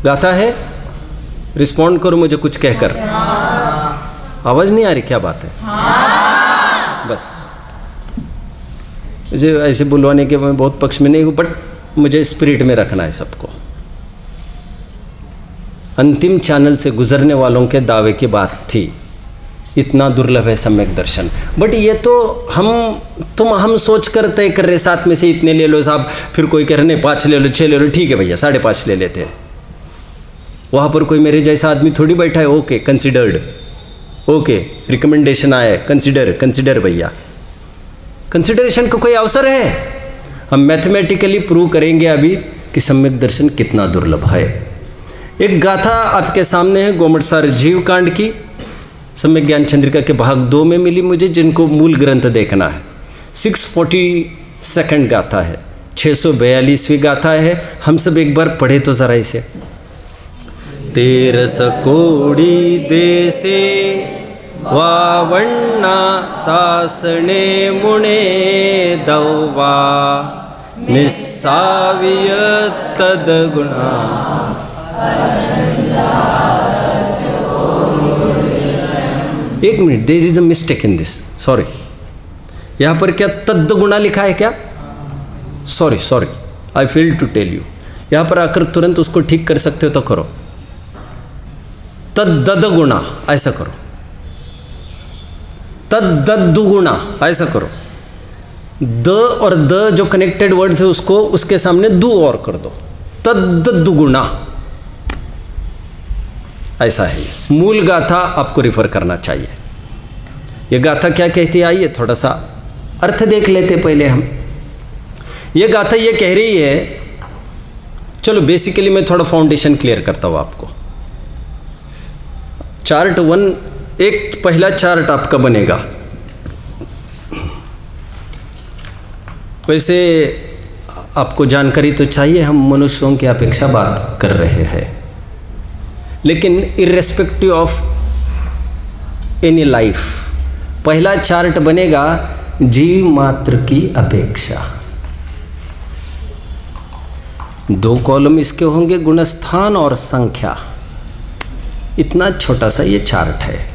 गाथा है। रिस्पॉन्ड करो मुझे कुछ कहकर। आवाज़ नहीं आ रही, क्या बात है? बस मुझे ऐसे बुलवाने के मैं बहुत पक्ष में नहीं हूँ, बट मुझे स्पिरिट में रखना है सबको। अंतिम चैनल से गुजरने वालों के दावे की बात थी। इतना दुर्लभ है सम्यक दर्शन, बट ये तो हम सोच कर तय कर रहे 7 में से इतने ले लो साहब, फिर कोई कह रहे नहीं 5 ले लो, 6 ले लो, ठीक है भैया 5.5 ले लेते हैं। वहाँ पर कोई मेरे जैसा आदमी थोड़ी बैठा है। ओके कंसिडर्ड, ओके रिकमेंडेशन आया है, कंसिडर भैया। कंसिडरेशन का कोई अवसर है? हम मैथमेटिकली प्रूव करेंगे अभी कि सम्यक दर्शन कितना दुर्लभ है। एक गाथा आपके सामने है गोमटसार जीव कांड की, सम्यक ज्ञान चंद्रिका के भाग 2 में मिली मुझे, जिनको मूल ग्रंथ देखना है। 642 गाथा है, 642वीं गाथा है। हम सब एक बार पढ़े तो जरा इसे। 13 कोड़ी देसे वावण्णा सासणे मुणे दौवा निस्साविय तद्गुणा। एक minute, there is a mistake in this, sorry. यहाँ पर क्या तद्गुणा लिखा है क्या? Sorry, I fail to tell you. यहाँ पर आकर तुरंत उसको ठीक कर सकते हो तो करो। तद्दुगुणा ऐसा करो, तद्दुगुणा ऐसा करो। द और द जो कनेक्टेड वर्ड्स है उसको उसके सामने दु और कर दो, तद्दुगुणा ऐसा है। मूल गाथा आपको रिफर करना चाहिए। ये गाथा क्या कहती है, आइए थोड़ा सा अर्थ देख लेते पहले हम। ये गाथा ये कह रही है, चलो बेसिकली मैं थोड़ा फाउंडेशन क्लियर करता हूँ आपको। चार्ट 1, एक पहला चार्ट आपका बनेगा। वैसे आपको जानकारी तो चाहिए, हम मनुष्यों की अपेक्षा बात कर रहे हैं, लेकिन इर्रेस्पेक्टिव ऑफ एनी लाइफ, पहला चार्ट बनेगा जीव मात्र की अपेक्षा। 2 कॉलम इसके होंगे, गुणस्थान और संख्या। इतना छोटा सा ये चार्ट है।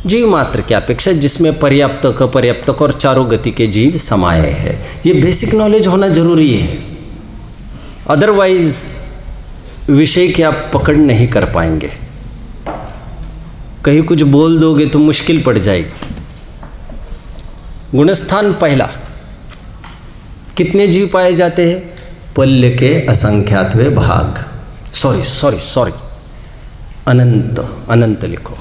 जीव मात्र की अपेक्षा, जिसमें पर्याप्तक, अपर्याप्तक और चारों गति के जीव समाये हैं। ये बेसिक नॉलेज होना जरूरी है, अदरवाइज विषय की आप पकड़ नहीं कर पाएंगे। कहीं कुछ बोल दोगे तो मुश्किल पड़ जाएगी। गुणस्थान पहला, कितने जीव पाए जाते हैं? पल्य के असंख्यातवे भाग। सॉरी, अनंत लिखो।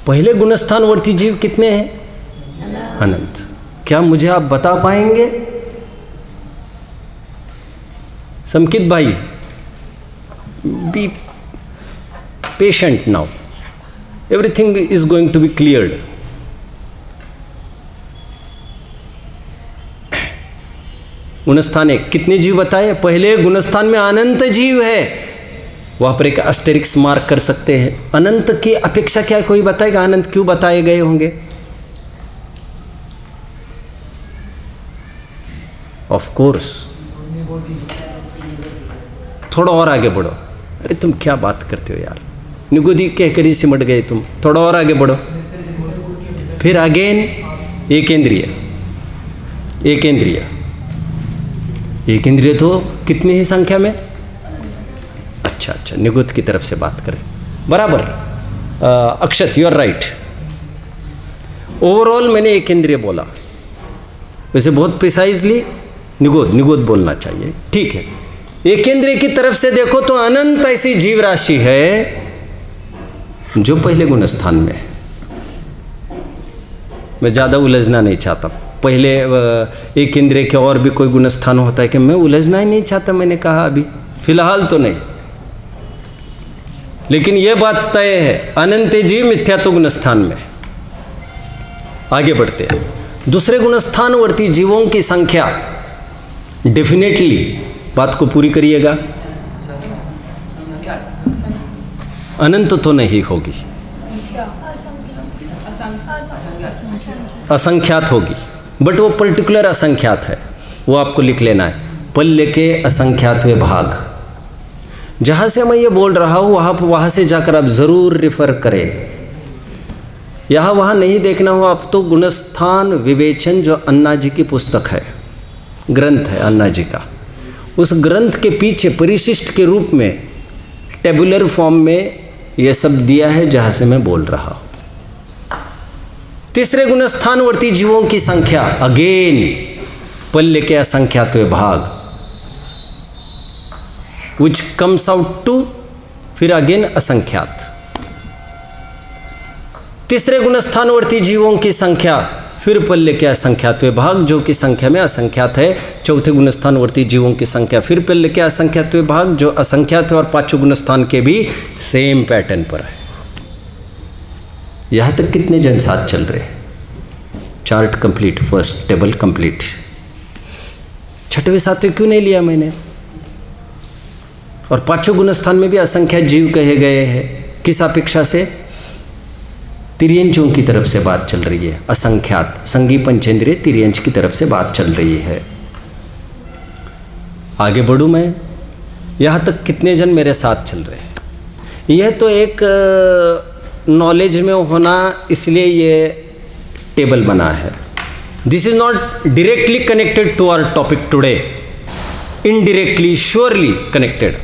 पहले गुणस्थानवर्ती जीव कितने हैं? अनंत। क्या मुझे आप बता पाएंगे? समकित भाई, be patient now, everything is going to be cleared. गुणस्थान 1 कितने जीव बताए? पहले गुणस्थान में अनंत जीव है, वहाँ पर एक एस्टेरिक्स मार्क कर सकते हैं। अनंत की अपेक्षा क्या है, कोई बताएगा? अनंत क्यों बताए गए होंगे? Of course. थोड़ा और आगे बढ़ो। अरे तुम क्या बात करते हो यार, निगुदी कहकर ही सिमट गए तुम। थोड़ा और आगे बढ़ो। फिर अगेन एक इंद्रिय तो कितनी ही संख्या में? अच्छा, निगुत की तरफ से बात करें, बराबर। अक्षत, यू आर राइट। ओवरऑल मैंने एक इंद्रिय बोला, वैसे बहुत प्रिसाइजली निगुत बोलना चाहिए, ठीक है। एक इंद्रिय की तरफ से देखो तो अनंत ऐसी जीव राशि है जो पहले गुणस्थान में है। मैं ज़्यादा उलझना नहीं चाहता। पहले एक इंद्रिय के और भी कोई गुणस्थान होता है कि मैं उलझना ही नहीं चाहता, मैंने कहा अभी फिलहाल तो नहीं, लेकिन यह बात तय है अनंत जीव मिथ्यात्व गुणस्थान में। आगे बढ़ते हैं। दूसरे गुणस्थानवर्ती जीवों की संख्या, डेफिनेटली बात को पूरी करिएगा, अनंत तो नहीं होगी, असंख्यात होगी, बट वो पर्टिकुलर असंख्यात है, वो आपको लिख लेना है। पल्य के असंख्यात भाग, जहाँ से मैं ये बोल रहा हूँ वहाँ से जाकर आप ज़रूर रिफ़र करें। यहाँ वहाँ नहीं देखना हो आप तो गुणस्थान विवेचन जो अन्ना जी की पुस्तक है, ग्रंथ है अन्ना जी का, उस ग्रंथ के पीछे परिशिष्ट के रूप में टेबुलर फॉर्म में यह सब दिया है जहाँ से मैं बोल रहा हूँ। तीसरे गुणस्थानवर्ती जीवों की संख्या, अगेन पल्य के असंख्यात भाग, which comes out to, फिर अगेन असंख्यात। तीसरे गुणस्थानवर्ती जीवों की संख्या, फिर पल्य के असंख्यात भाग जो कि संख्या में असंख्यात है। चौथे गुणस्थानवर्ती जीवों की संख्या, फिर पल्य के असंख्यात भाग जो असंख्यात है, और पांचों गुणस्थान के भी सेम पैटर्न पर है। यहाँ तक कितने जन साथ चल रहे? Chart complete, first table complete. छठवें सातवें क्यों नहीं लिया मैंने? और पांचों गुणस्थान में भी असंख्यात जीव कहे गए हैं। किस अपेक्षा से? तिर्यंचों की तरफ से बात चल रही है। असंख्यात संगी पंचेंद्रिय तिर्यंच की तरफ से बात चल रही है। आगे बढ़ूं मैं, यहाँ तक कितने जन मेरे साथ चल रहे हैं? यह तो एक नॉलेज में होना, इसलिए ये टेबल बना है। This is not directly connected to our topic today, indirectly surely connected.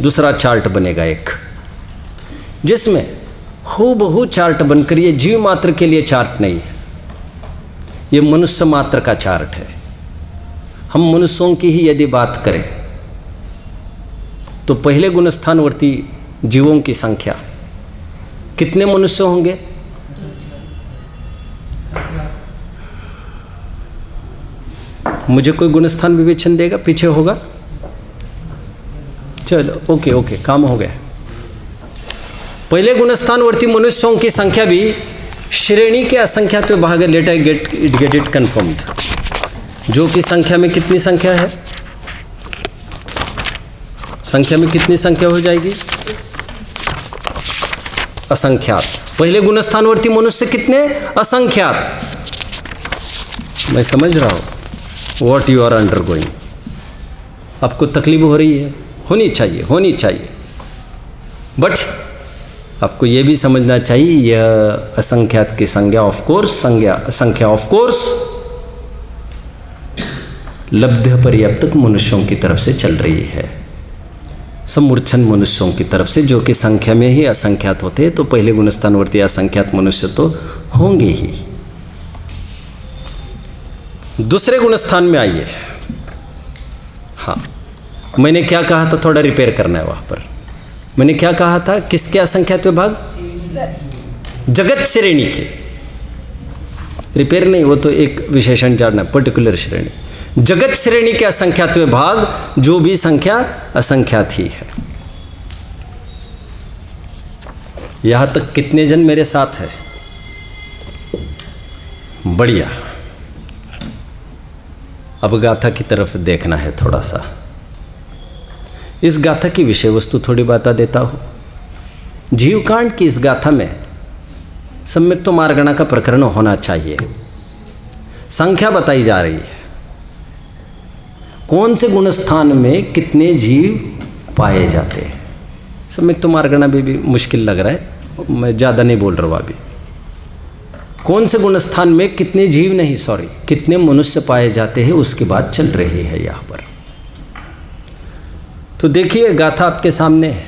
दूसरा चार्ट बनेगा एक, जिसमें हूबहू चार्ट बनकर, ये जीव मात्र के लिए चार्ट नहीं है, ये मनुष्य मात्र का चार्ट है। हम मनुष्यों की ही यदि बात करें तो पहले गुणस्थानवर्ती जीवों की संख्या कितने मनुष्य होंगे? मुझे कोई गुणस्थान विवेचन देगा? पीछे होगा? चलो ओके ओके, काम हो गया। पहले गुणस्थानवर्ती मनुष्यों की संख्या भी श्रेणी के असंख्यात भाग है। Let I get it confirmed. जो कि संख्या में कितनी संख्या है? संख्या में कितनी संख्या हो जाएगी? असंख्यात। पहले गुणस्थानवर्ती मनुष्य कितने? असंख्यात। मैं समझ रहा हूं व्हाट यू आर अंडरगोइंग। आपको तकलीफ हो रही है, होनी चाहिए, बट आपको यह भी समझना चाहिए यह असंख्यात की संख्या ऑफ कोर्स लब्ध पर्याप्तक मनुष्यों की तरफ से चल रही है। समूर्छन मनुष्यों की तरफ से, जो कि संख्या में ही असंख्यात होते हैं, तो पहले गुणस्थानवर्ती असंख्यात मनुष्य तो होंगे ही। दूसरे गुणस्थान में आइए। हाँ, मैंने क्या कहा था? थोड़ा रिपेयर करना है वहां पर। मैंने क्या कहा था? किसके असंख्यात विभाग? जगत श्रेणी के। रिपेयर नहीं, वो तो एक विशेषण जानना, पर्टिकुलर श्रेणी। जगत श्रेणी के असंख्यात विभाग, जो भी संख्या असंख्यात ही है। यहां तक कितने जन मेरे साथ है? बढ़िया। अब गाथा की तरफ देखना है थोड़ा सा। इस गाथा की विषय वस्तु थोड़ी बता देता हूं। जीवकांड की इस गाथा में सम्यक्त मार्गणा का प्रकरण होना चाहिए। संख्या बताई जा रही है, कौन से गुणस्थान में कितने जीव पाए जाते हैं। सम्यक्त मार्गणा भी मुश्किल लग रहा है, मैं ज़्यादा नहीं बोल रहा हूँ अभी। कौन से गुणस्थान में कितने जीव नहीं, सॉरी, कितने मनुष्य पाए जाते हैं, उसकी बात चल रही है यहाँ पर। तो देखिए गाथा आपके सामने है।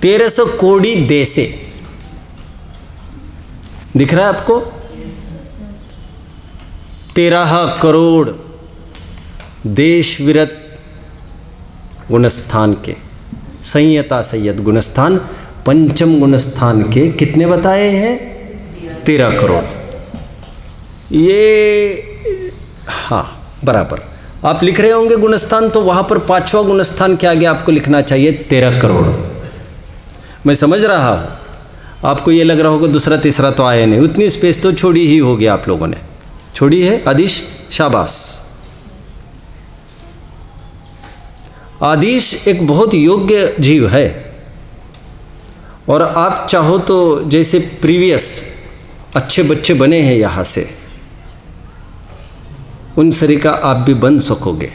1300 कोड़ी देसे दिख रहा है आपको? 13 करोड़ देश विरत गुणस्थान के, संयता संयत गुणस्थान, पंचम गुणस्थान के कितने बताए हैं? 13 करोड़। ये हाँ बराबर आप लिख रहे होंगे गुणस्थान, तो वहाँ पर पांचवा गुणस्थान के आगे आपको लिखना चाहिए 13 करोड़। मैं समझ रहा हूँ, आपको ये लग रहा होगा दूसरा तीसरा तो आया नहीं, उतनी स्पेस तो छोड़ी ही होगी आप लोगों ने। छोड़ी है आदिश, शाबाश। आदिश एक बहुत योग्य जीव है, और आप चाहो तो जैसे प्रीवियस अच्छे बच्चे बने हैं यहाँ से, उन सरीका आप भी बन सकोगे।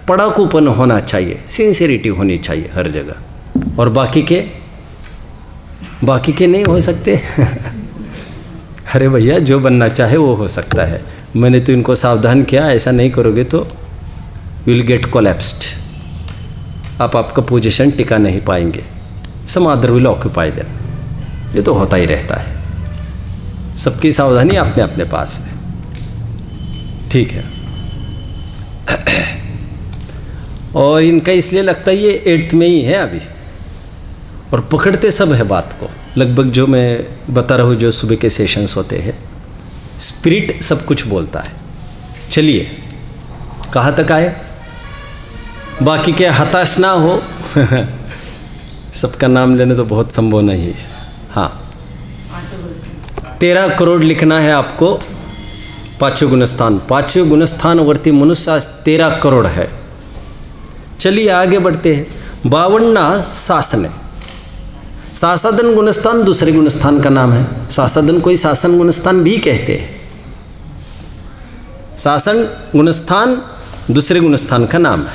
पढ़ाकूपन होना चाहिए, सिंसियरिटी होनी चाहिए हर जगह। और बाकी के नहीं हो सकते। अरे भैया, जो बनना चाहे वो हो सकता है। मैंने तो इनको सावधान किया, ऐसा नहीं करोगे तो यू विल गेट कोलैप्स्ड। आप आपका पोजीशन टिका नहीं पाएंगे। Some other will occupy them. ये तो होता ही रहता है, सबकी सावधानी अपने अपने पास है। ठीक है। और इनका इसलिए लगता है ये 8th में ही है अभी, और पकड़ते सब है बात को। लगभग जो मैं बता रहा हूँ, जो सुबह के सेशंस होते हैं, स्पिरिट सब कुछ बोलता है। चलिए कहाँ तक आए? बाकी के हताश ना हो। सबका नाम लेने तो बहुत संभव नहीं है। हाँ, 13 करोड़ लिखना है आपको। पांचवें गुणस्थान वर्ती मनुष्य आज 13 करोड़ है। चलिए आगे बढ़ते हैं। 52 शासन है। शासदन गुणस्थान दूसरे गुणस्थान का नाम है। शासदन कोई शासन गुणस्थान भी कहते हैं। शासन गुणस्थान दूसरे गुणस्थान का नाम है।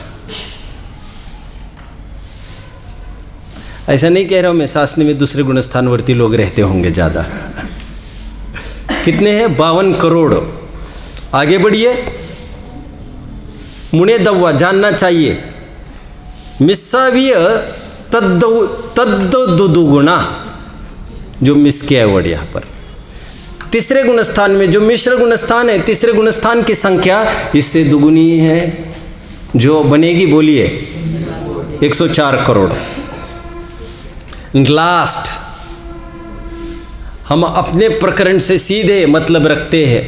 ऐसा नहीं कह रहा हूं मैं, शासन में दूसरे गुणस्थानवर्ती लोग रहते होंगे ज़्यादा। कितने हैं? 52 करोड़। आगे बढ़िए। मुने दव्वा जानना चाहिए। मिस्सावीय तद्दुगुणा, जो मिस किया है वर्ड यहाँ पर। तीसरे गुणस्थान में जो मिश्र गुणस्थान है, तीसरे गुणस्थान की संख्या इससे दुगुनी है। जो बनेगी बोलिए 104 करोड़। लास्ट हम अपने प्रकरण से सीधे मतलब रखते हैं।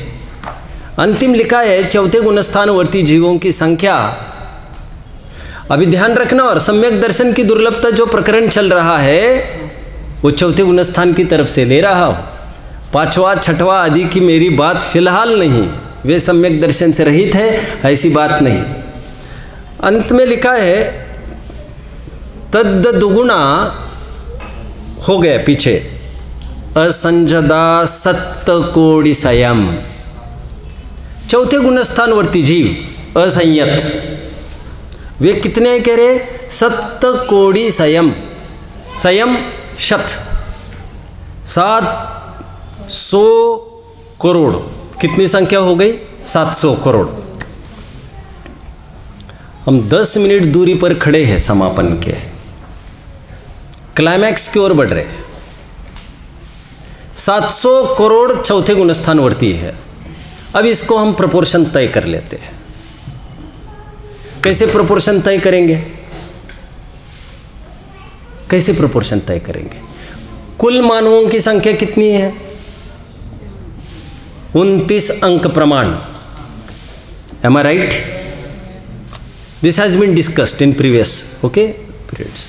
अंतिम लिखा है चौथे गुणस्थानवर्ती जीवों की संख्या। अभी ध्यान रखना, और सम्यक दर्शन की दुर्लभता जो प्रकरण चल रहा है वो चौथे गुणस्थान की तरफ से ले रहा हूँ। पांचवा छठवा आदि की मेरी बात फिलहाल नहीं, वे सम्यक दर्शन से रहित है, ऐसी बात नहीं। अंत में लिखा है तद्द दुगुणा हो गया पीछे, असंजदा सत्त कोटि संयम। चौथे गुणस्थानवर्ती जीव असंयत, वे कितने कह रहे? 7 कोटि संयम। संयम शत, 700 करोड़। कितनी संख्या हो गई? 700 करोड़। हम 10 मिनट दूरी पर खड़े हैं समापन के, क्लाइमैक्स की ओर बढ़ रहे। 700 करोड़ चौथे गुणस्थानवर्ती है। अब इसको हम प्रोपोर्शन तय कर लेते हैं। कैसे प्रोपोर्शन तय करेंगे? कैसे प्रोपोर्शन तय करेंगे? कुल मानवों की संख्या कितनी है? 29 अंक प्रमाण। Am I right? This has been discussed in previous periods.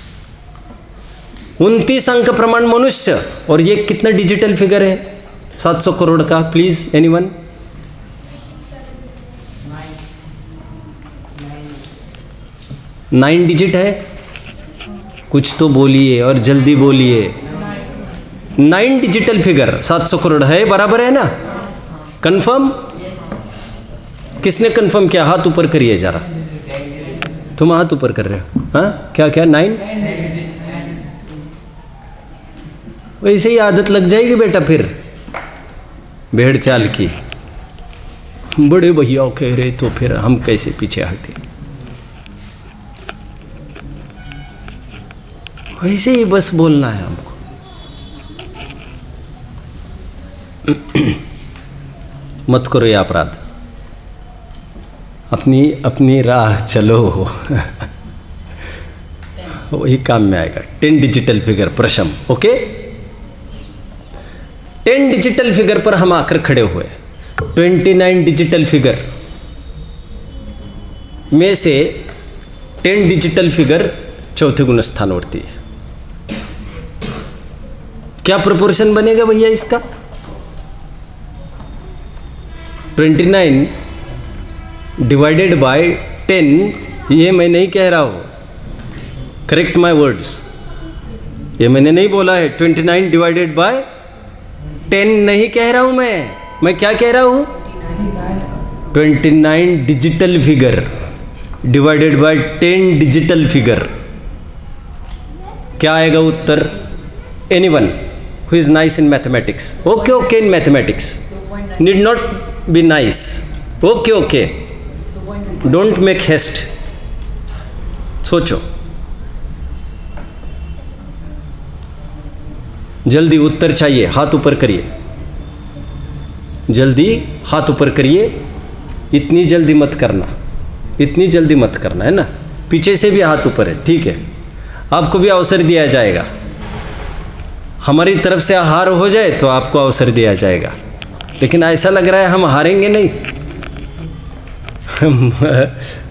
29 अंक प्रमाण मनुष्य, और ये कितना डिजिटल फिगर है 700 करोड़ का? Please anyone? 9 डिजिट है? कुछ तो बोलिए और जल्दी बोलिए। 9 डिजिटल फिगर 700 करोड़ है, बराबर है ना? कंफर्म? किसने कंफर्म किया? हाथ ऊपर करिए जरा। तुम हाथ ऊपर कर रहे हो? हाँ, क्या क्या? 9? वैसे ही आदत लग जाएगी बेटा फिर भेड़ चाल की। बड़े भैया कह रहे तो फिर हम कैसे पीछे हटे? वैसे ही बस बोलना है हमको। मत करो ये अपराध, अपनी अपनी राह चलो। वही काम में आएगा। 10 digital figure Prasham. Okay, 10 digital figure पर हम आकर खड़े हुए। 29 डिजिटल फिगर में से 10 डिजिटल फिगर चौथे गुणस्थानवर्ती है। क्या प्रोपोर्शन बनेगा भैया इसका? 29 डिवाइडेड बाय 10। ये मैं नहीं कह रहा हूँ, करेक्ट माय वर्ड्स, ये मैंने नहीं बोला है। 29 डिवाइडेड बाय 10 नहीं कह रहा हूँ मैं क्या कह रहा हूँ? 29 digital figure divided by 10 digital figure. क्या आएगा उत्तर? Anyone who is nice in mathematics? Okay in mathematics, need not be nice. Okay, don't make haste. सोचो, जल्दी उत्तर चाहिए। हाथ ऊपर करिए, जल्दी हाथ ऊपर करिए। इतनी जल्दी मत करना, इतनी जल्दी मत करना, है ना? पीछे से भी हाथ ऊपर है, ठीक है? आपको भी अवसर दिया जाएगा। हमारी तरफ से हार हो जाए तो आपको अवसर दिया जाएगा, लेकिन ऐसा लग रहा है हम हारेंगे नहीं। हम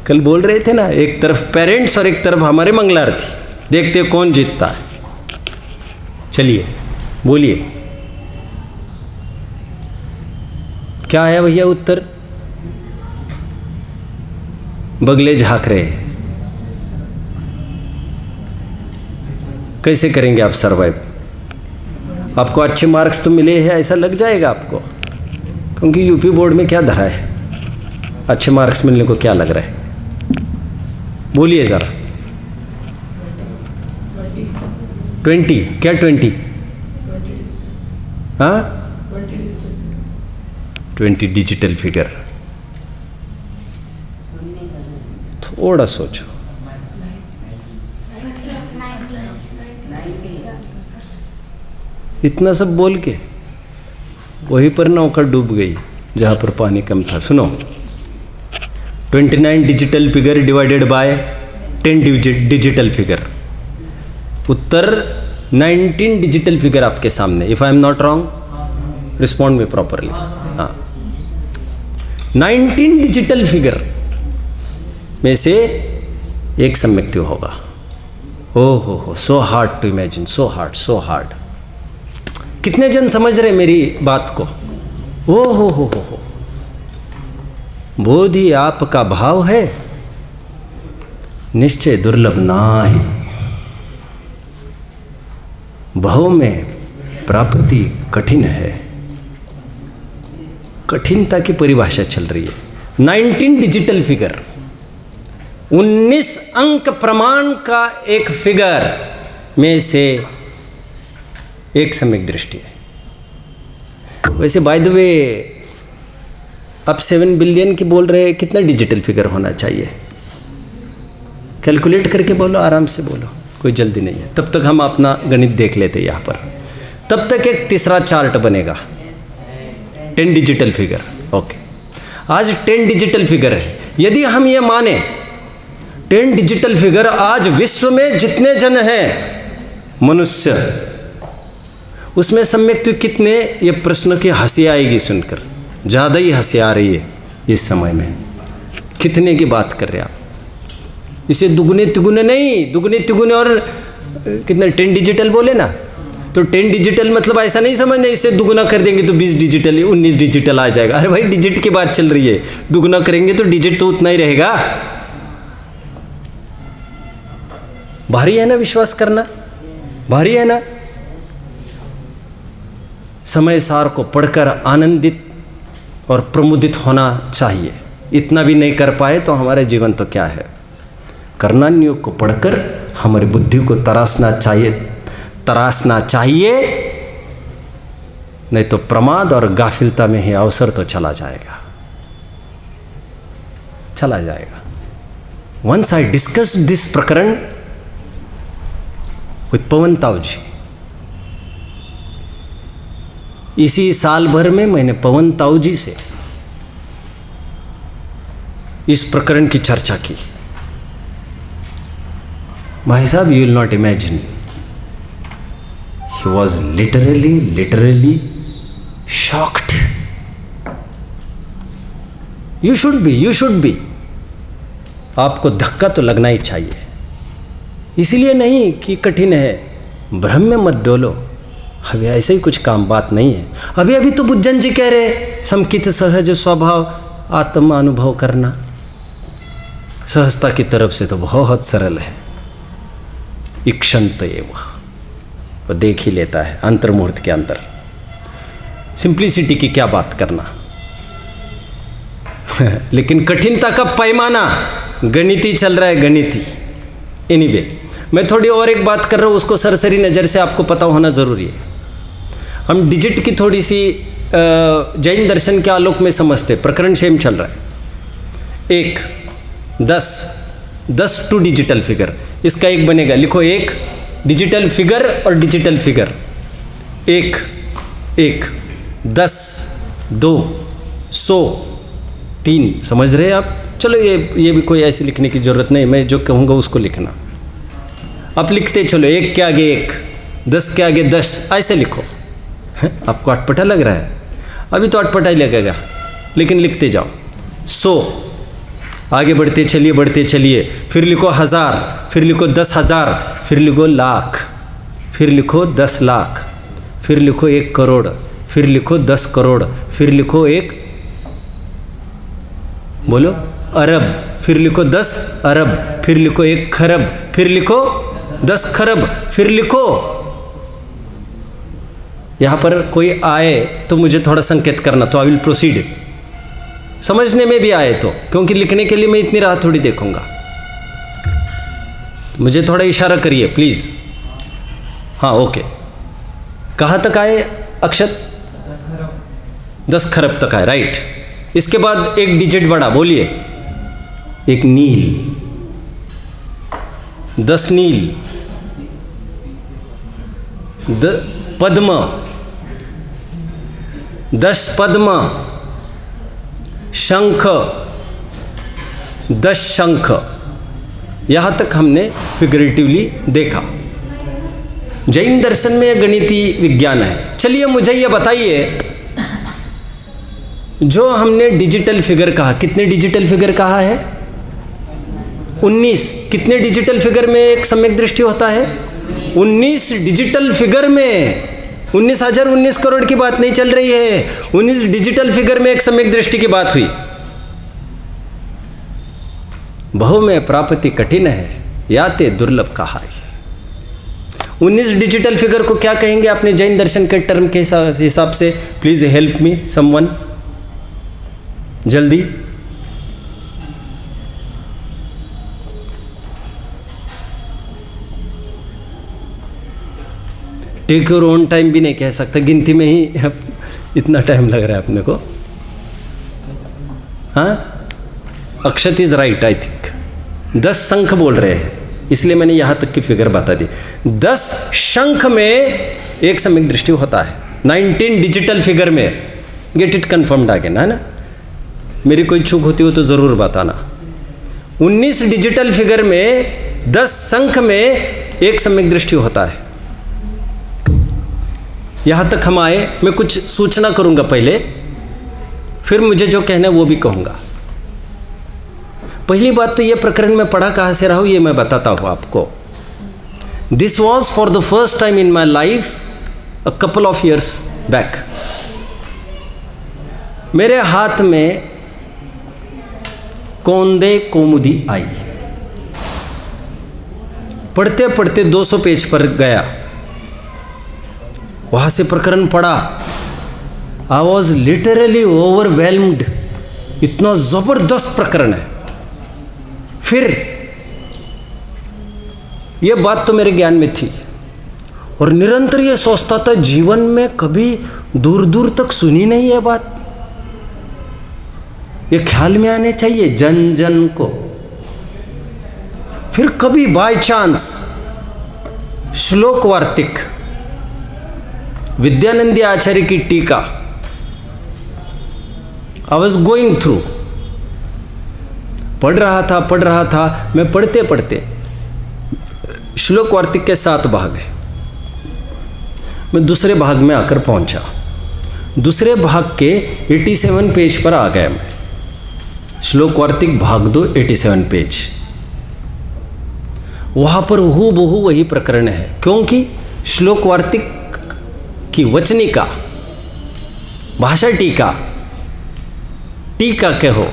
कल बोल रहे थे ना, एक तरफ पेरेंट्स और एक तरफ हमारे मंगलार्थी, देखते कौन जीतता है। चलिए बोलिए। क्या आया भैया उत्तर? बगले झांक रहे। कैसे करेंगे आप सरवाइव? आपको अच्छे मार्क्स तो मिले हैं ऐसा लग जाएगा आपको, क्योंकि यूपी बोर्ड में क्या धरा है, अच्छे मार्क्स मिलने को क्या लग रहा है? बोलिए ज़रा। 20 क्या 20? हाँ 20 डिजिटल फिगर। थोड़ा सोचो। इतना सब बोल के वहीं पर नौका डूब गई जहाँ पर पानी कम था। सुनो, 29 digital figure divided by 10 digital figure. Uttar 19 digital figure आपके सामने। If I am not wrong, respond में प्रॉपरली। हाँ, 19 डिजिटल फिगर में से एक सम्यक्ति होगा। ओ हो, so hard to imagine, so hard, so hard. कितने जन समझ रहे मेरी बात को? ओ हो, बोधि आपका भाव है, निश्चय दुर्लभ नाहि। भाव में प्राप्ति कठिन है। कठिनता की परिभाषा चल रही है। 19 डिजिटल फिगर, 19 अंक प्रमाण का एक फिगर में से एक सम्यक दृष्टि है। वैसे बाय द वे अब 7 बिलियन की बोल रहे हैं, कितना डिजिटल फिगर होना चाहिए? कैलकुलेट करके बोलो, आराम से बोलो, कोई जल्दी नहीं है। तब तक हम अपना गणित देख लेते यहाँ पर। तब तक एक तीसरा चार्ट बनेगा, 10 डिजिटल फिगर। ओके, आज 10 डिजिटल फिगर है। यदि हम ये माने 10 डिजिटल फिगर, आज विश्व में जितने जन हैं मनुष्य, उसमें सम्यक्ति कितने? ये प्रश्न की हंसी आएगी सुनकर, ज़्यादा ही हंसी आ रही है इस समय में। कितने की बात कर रहे हैं आप? इसे दुगुने तिगुने नहीं, दुगुने तिगुने और कितने 10 डिजिटल बोले ना, तो 10 डिजिटल मतलब ऐसा नहीं समझना इसे दुगुना कर देंगे तो 20 डिजिटल, 19 डिजिटल आ जाएगा। अरे भाई, डिजिट की बात चल रही है, दुगुना करेंगे तो डिजिट तो उतना ही रहेगा। भारी है ना विश्वास करना, भारी है ना। समय सार को पढ़कर आनंदित और प्रमुदित होना चाहिए। इतना भी नहीं कर पाए तो हमारे जीवन तो क्या है। कर्णान्योग को पढ़कर हमारी बुद्धि को तराशना चाहिए, नहीं तो प्रमाद और गाफिलता में ही अवसर तो चला जाएगा। वंस आई डिस्कस दिस प्रकरण विथ पवन ताऊ जी। इसी साल भर में मैंने पवन ताऊ जी से इस प्रकरण की चर्चा की। भाई साहब, you will not imagine, he was literally shocked. You should be. आपको धक्का तो लगना ही चाहिए। इसलिए नहीं कि कठिन है, भ्रम में मत डोलो। अभी ऐसे ही कुछ काम बात नहीं है। अभी तो बुद्धन जी कह रहे समकित सहज स्वभाव आत्मा अनुभव करना। सहजता की तरफ से तो बहुत सरल है। इक्षंत एवं वो देख ही लेता है अंतर्मुहूर्त के अंदर। सिंप्लिसिटी की क्या बात करना। लेकिन कठिनता का पैमाना गणिती चल रहा है, गणिती। एनीवे, मैं थोड़ी और एक बात कर रहा हूँ, उसको सरसरी नज़र से आपको पता होना ज़रूरी है। हम डिजिट की थोड़ी सी जैन दर्शन के आलोक में समझते। प्रकरण सेम चल रहा है। 1 10 2 डिजिटल फिगर, इसका एक बनेगा। लिखो 1 डिजिटल फिगर और डिजिटल फिगर। 1 10 2 100 3। समझ रहे हैं आप? चलो ये भी कोई ऐसे लिखने की ज़रूरत नहीं, मैं जो कहूँगा उसको लिखना। आप लिखते चलो, 1 के आगे 1, 10 के आगे 10, ऐसे लिखो। आपको अटपटा लग रहा है? अभी तो अटपटा ही लगेगा, लेकिन लिखते जाओ। 100, आगे बढ़ते चलिए। फिर लिखो 1000, फिर लिखो 10,000, फिर लिखो लाख, फिर लिखो 10 लाख, फिर लिखो 1 करोड़, फिर लिखो 10 करोड़, फिर लिखो 1 बोलो अरब, फिर लिखो 10 अरब, फिर लिखो 1 खरब, फिर लिखो 10 खरब, फिर लिखो। यहाँ पर कोई आए तो मुझे थोड़ा संकेत करना, तो आई विल प्रोसीड। समझने में भी आए तो, क्योंकि लिखने के लिए मैं इतनी राह थोड़ी देखूंगा, मुझे थोड़ा इशारा करिए प्लीज। हाँ ओके, कहाँ तक आए अक्षत? 10 खरब तक आए, राइट। इसके बाद एक डिजिट बढ़ा, बोलिए। एक नील, 10 नील, पद्म, 10 पद्म, शंख, 10 शंख। यहां तक हमने फिगरेटिवली देखा। जैन दर्शन में यह गणितीय विज्ञान है। चलिए मुझे यह बताइए, जो हमने डिजिटल फिगर कहा, कितने डिजिटल फिगर कहा है? 19। कितने डिजिटल फिगर में एक सम्यक दृष्टि होता है? 19 डिजिटल फिगर में। 19,019 करोड़ की बात नहीं चल रही है, 19 डिजिटल फिगर में एक सम्यक दृष्टि की बात हुई। बहु में प्राप्ति कठिन है, याते दुर्लभ कहा। 19 डिजिटल फिगर को क्या कहेंगे अपने जैन दर्शन के टर्म के हिसाब से? प्लीज हेल्प मी समवन, जल्दी। टेक योर ओन टाइम भी नहीं कह सकता, गिनती में ही इतना टाइम लग रहा है अपने को। हाँ, अक्षत इज राइट आई थिंक। 10 शंख बोल रहे हैं, इसलिए मैंने यहाँ तक की फिगर बता दी। 10 शंख में एक सम्यक दृष्टि होता है। 19 डिजिटल फिगर में, गेट इट कन्फर्म्ड अगेन, है ना? मेरी कोई चूक होती हो तो ज़रूर बताना। 19 डिजिटल फिगर में 10 शंख में एक सम्यक दृष्टि होता है। यहाँ तक हम आए। मैं कुछ सूचना करूँगा पहले, फिर मुझे जो कहना है वो भी कहूँगा। पहली बात तो ये प्रकरण में पढ़ा कहाँ से रहा हूँ ये मैं बताता हूँ आपको। This was for the first time in my life a couple of years back. मेरे हाथ में कौंदे कौमुदी आई। पढ़ते पढ़ते 200 पेज पर गया, वहाँ से प्रकरण पढ़ा। आई वॉज लिटरली ओवरवेल्म्ड, इतना ज़बरदस्त प्रकरण है। फिर ये बात तो मेरे ज्ञान में थी, और निरंतर ये सोचता था, जीवन में कभी दूर दूर तक सुनी नहीं है बात। ये ख्याल में आने चाहिए जन जन को। फिर कभी बाय चांस श्लोक वार्तिक, विद्यानंदी आचार्य की टीका आई वॉज गोइंग थ्रू, पढ़ रहा था। मैं पढ़ते पढ़ते श्लोक वार्तिक के 7 भाग है, मैं दूसरे भाग में आकर पहुंचा। दूसरे भाग के 87 पेज पर आ गया मैं। श्लोक वार्तिक भाग 2 87 पेज। वहाँ पर हूबहू वही प्रकरण है, क्योंकि श्लोक वार्तिक की वचनिका, भाषा टीका, टीका कहो,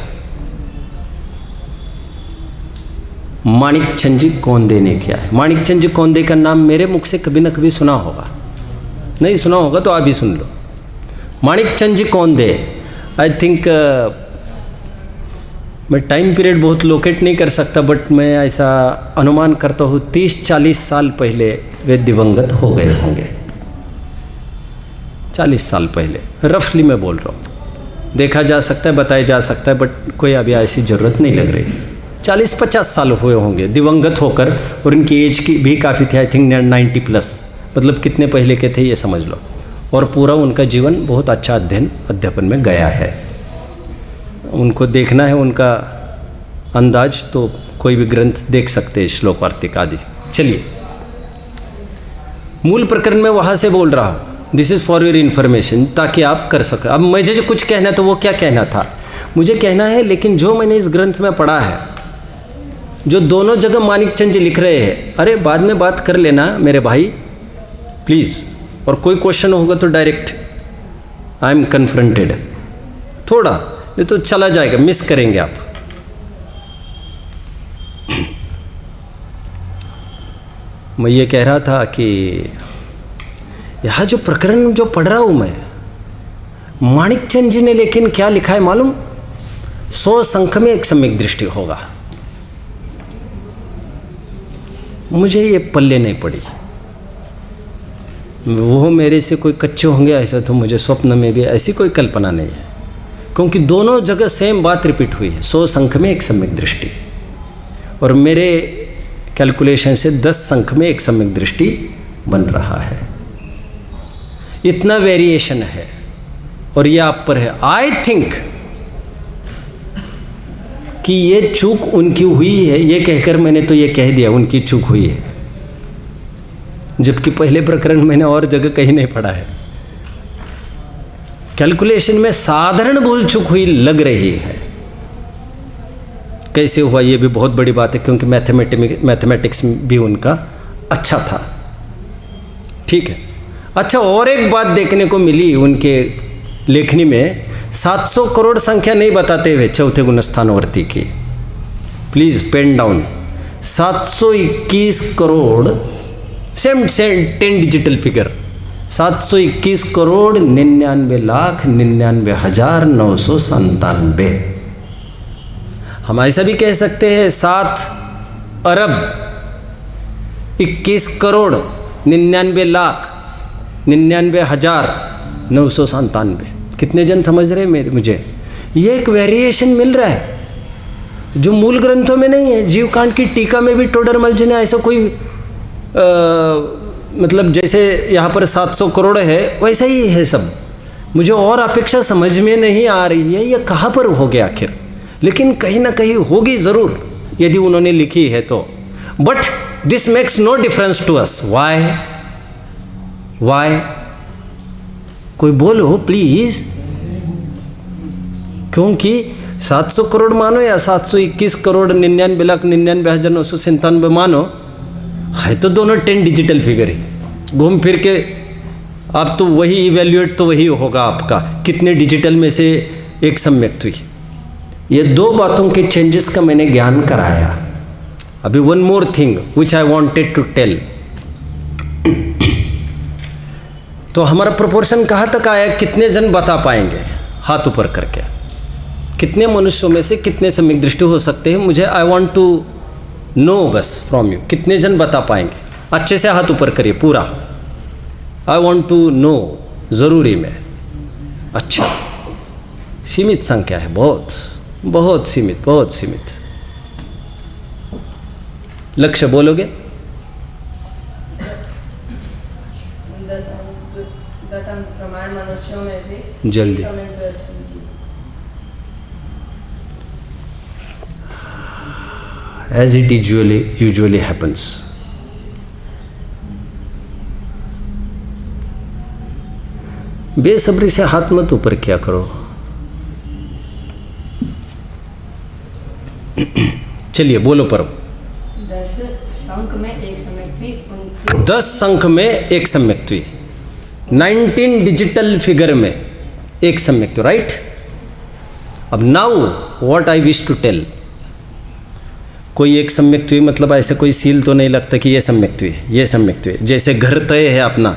माणिकचंद जी कौंदे ने किया है। माणिकचंद जी कौंदे का नाम मेरे मुख से कभी ना कभी सुना होगा, नहीं सुना होगा तो आप भी सुन लो। माणिकचंद जी कौंदे, आई थिंक मैं टाइम पीरियड बहुत लोकेट नहीं कर सकता, बट मैं ऐसा अनुमान करता हूँ 30-40 साल पहले वे दिवंगत हो गए होंगे। 40 साल पहले रफली मैं बोल रहा हूँ। देखा जा सकता है, बताया जा सकता है, बट कोई अभी ऐसी ज़रूरत नहीं लग रही। 40-50 साल हुए होंगे दिवंगत होकर, और इनकी एज की भी काफ़ी थी, आई थिंक 90+। मतलब कितने पहले के थे ये समझ लो। और पूरा उनका जीवन बहुत अच्छा अध्यापन में गया है। उनको देखना है उनका अंदाज, तो कोई भी ग्रंथ देख सकते हैं, श्लोक वार्तिक आदि। चलिए, मूल प्रकरण में वहाँ से बोल रहा हूँ। This is for your information, ताकि आप कर सकें। अब मुझे जो कुछ कहना है तो वो क्या कहना था मुझे कहना है, लेकिन जो मैंने इस ग्रंथ में पढ़ा है, जो दोनों जगह माणिकचंद जी लिख रहे हैं, अरे बाद में बात कर लेना मेरे भाई प्लीज़। और कोई क्वेश्चन होगा तो डायरेक्ट आई एम कन्फ्रंटेड, थोड़ा नहीं तो चला जाएगा, मिस करेंगे आप। मैं ये कह रहा था कि यहाँ जो प्रकरण जो पढ़ रहा हूँ मैं, माणिकचंद जी ने लेकिन क्या लिखा है मालूम? 100 शंख में एक सम्यक दृष्टि होगा। मुझे ये पल्ले नहीं पड़ी। वो मेरे से कोई कच्चे होंगे ऐसा तो मुझे स्वप्न में भी ऐसी कोई कल्पना नहीं है, क्योंकि दोनों जगह सेम बात रिपीट हुई है, 100 शंख में एक सम्यक दृष्टि। और मेरे कैलकुलेशन से 10 शंख में एक सम्यक दृष्टि बन रहा है। इतना वेरिएशन है और ये आप पर है। आई थिंक कि ये चूक उनकी हुई है, ये कहकर मैंने तो ये कह दिया उनकी चूक हुई है, जबकि पहले प्रकरण मैंने और जगह कहीं नहीं पढ़ा है। कैलकुलेशन में साधारण भूल चूक हुई लग रही है। कैसे हुआ ये भी बहुत बड़ी बात है, क्योंकि मैथमेटिक्स भी उनका अच्छा था। ठीक है। अच्छा, और एक बात देखने को मिली उनके लेखनी में, 700 करोड़ संख्या नहीं बताते हुए चौथे गुणस्थानवर्ती की। Please pen down. 721 crore, same 10 digital figure, 721 crore 99,99,997। हम ऐसा भी कह सकते हैं 7 अरब 21 करोड़ 99,99,997। कितने जन समझ रहे हैं मुझे? ये एक वेरिएशन मिल रहा है जो मूल ग्रंथों में नहीं है। जीवकांड की टीका में भी टोडरमल जी ने ऐसा कोई मतलब जैसे यहाँ पर 700 करोड़ है वैसा ही है सब। मुझे और अपेक्षा समझ में नहीं आ रही है ये कहाँ पर हो गया आखिर, लेकिन कहीं ना कहीं होगी ज़रूर यदि उन्होंने लिखी है तो। But this makes no difference to us. Why? कोई बोलो प्लीज। क्योंकि 700 करोड़ मानो या 721 करोड़ 99,99,997 मानो, है तो दोनों 10 डिजिटल फिगर ही। घूम फिर के आप तो वही इवेल्युएट तो वही होगा आपका, कितने डिजिटल में से एक सम्यक्त हुई। ये दो बातों के चेंजेस का मैंने ज्ञान कराया। अभी one more thing which I wanted to tell. तो हमारा प्रोपोर्शन कहाँ तक आया? कितने जन बता पाएंगे हाथ ऊपर करके? कितने मनुष्यों में से कितने सम्यक दृष्टि हो सकते हैं? मुझे आई वांट टू नो बस फ्रॉम यू। कितने जन बता पाएंगे? अच्छे से हाथ ऊपर करिए पूरा। आई वांट टू नो, ज़रूरी में। अच्छा, सीमित संख्या है, बहुत बहुत सीमित, बहुत सीमित। लक्ष्य बोलोगे? जल्दी। As it usually happens. बेसब्री से हाथ मत ऊपर क्या करो। चलिए बोलो पर। 10 शंख में एक सम्यक्ति। 10 शंख में एक सम्यक्ति, 19 डिजिटल फिगर में एक सम्यक्ति, राइट? अब now what I wish to tell. कोई एक सम्यक्ति मतलब ऐसे कोई सील तो नहीं लगता कि ये सम्यक्ति है, ये सम्यक्ति है। जैसे घर तय है अपना,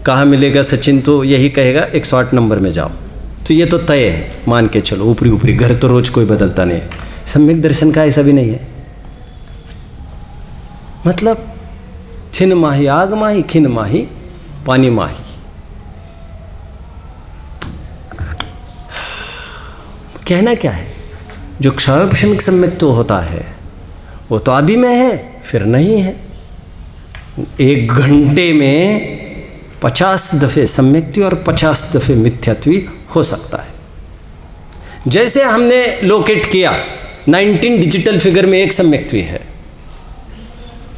कहाँ मिलेगा सचिन, तो यही कहेगा 108 नंबर में जाओ, तो ये तो तय है, मान के चलो ऊपरी ऊपरी। घर तो रोज कोई बदलता नहीं है। सम्यक दर्शन का ऐसा भी नहीं है। मतलब छिन माही आग माही, खिन माही पानी माही। कहना क्या है? जो क्षण सम्यक तो होता है वो तो अभी में है, फिर नहीं है। 1 घंटे में 50 दफे सम्यक्ति और 50 दफे मिथ्यात्वी हो सकता है। जैसे हमने लोकेट किया 19 डिजिटल फिगर में एक सम्यक्ति है,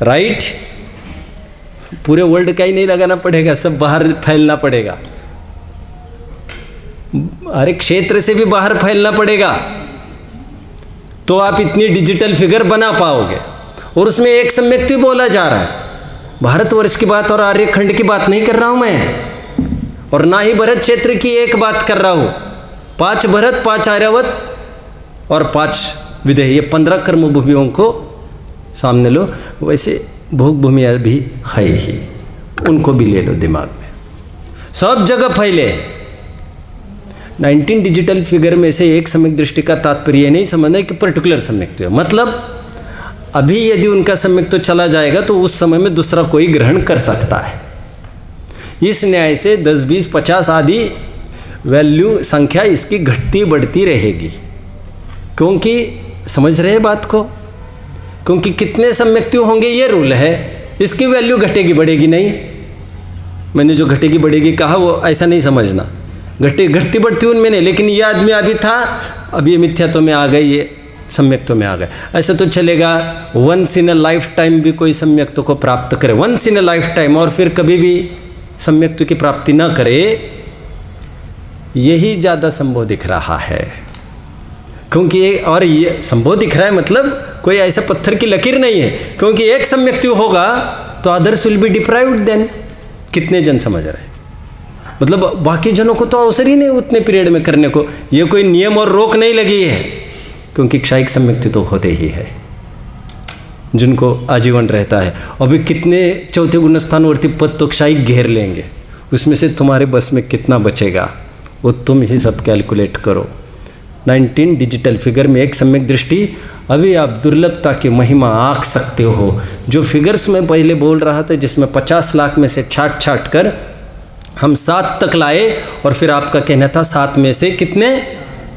राइट? पूरे वर्ल्ड का ही नहीं लगाना पड़ेगा, सब बाहर फैलना पड़ेगा, हर एक क्षेत्र से भी बाहर फैलना पड़ेगा, तो आप इतनी डिजिटल फिगर बना पाओगे। और उसमें एक सम्यक्ति बोला जा रहा है। भारतवर्ष की बात और आर्यखंड की बात नहीं कर रहा हूं मैं, और ना ही भरत क्षेत्र की एक बात कर रहा हूं। 5 भरत, 5 आर्यावत और 5 विदेह, ये 15 कर्म भूमियों को सामने लो। वैसे भोग भूमिया भी है ही, उनको भी ले लो दिमाग में, सब जगह फैले। 19 डिजिटल फिगर में से एक सम्यक दृष्टि का तात्पर्य ये नहीं समझना है कि पर्टिकुलर सम्यक है, मतलब अभी यदि उनका सम्यक तो चला जाएगा तो उस समय में दूसरा कोई ग्रहण कर सकता है। इस न्याय से 10, 20, 50 आदि वैल्यू संख्या इसकी घटती बढ़ती रहेगी, क्योंकि समझ रहे बात को, क्योंकि कितने सम्यक्त्यु होंगे ये रूल है, इसकी वैल्यू घटेगी बढ़ेगी नहीं। मैंने जो घटेगी बढ़ेगी कहा वो ऐसा नहीं समझना, घटती बढ़ती उनमें नहीं, लेकिन ये आदमी अभी था, अब ये मिथ्यात्व में आ गए, ये सम्यक्त्व में आ गए। ऐसा तो चलेगा once in a lifetime भी कोई सम्यक्त्व को प्राप्त करे, once in a lifetime, और फिर कभी भी सम्यक्त्व की प्राप्ति ना करे, यही ज़्यादा संभव दिख रहा है। क्योंकि ये संभव दिख रहा है मतलब कोई ऐसा पत्थर की लकीर नहीं है, क्योंकि एक सम्यक्त्व होगा तो others will be deprived then. कितने जन समझ रहे हैं, मतलब बाकी जनों को तो अवसर ही नहीं उतने पीरियड में करने को, ये कोई नियम और रोक नहीं लगी है, क्योंकि क्षयिक सम्यक्त्व तो होते ही है जिनको आजीवन रहता है। अभी कितने चौथे गुणस्थानवर्ती पद तो क्षयिक घेर लेंगे, उसमें से तुम्हारे बस में कितना बचेगा वो तुम ही सब कैलकुलेट करो। 19 डिजिटल फिगर में एक सम्यक दृष्टि, अभी आप दुर्लभता की महिमा आंक सकते हो। जो फिगर्स में पहले बोल रहा था जिसमें 50 लाख में से छाट कर हम 7 तक लाए, और फिर आपका कहना था 7 में से कितने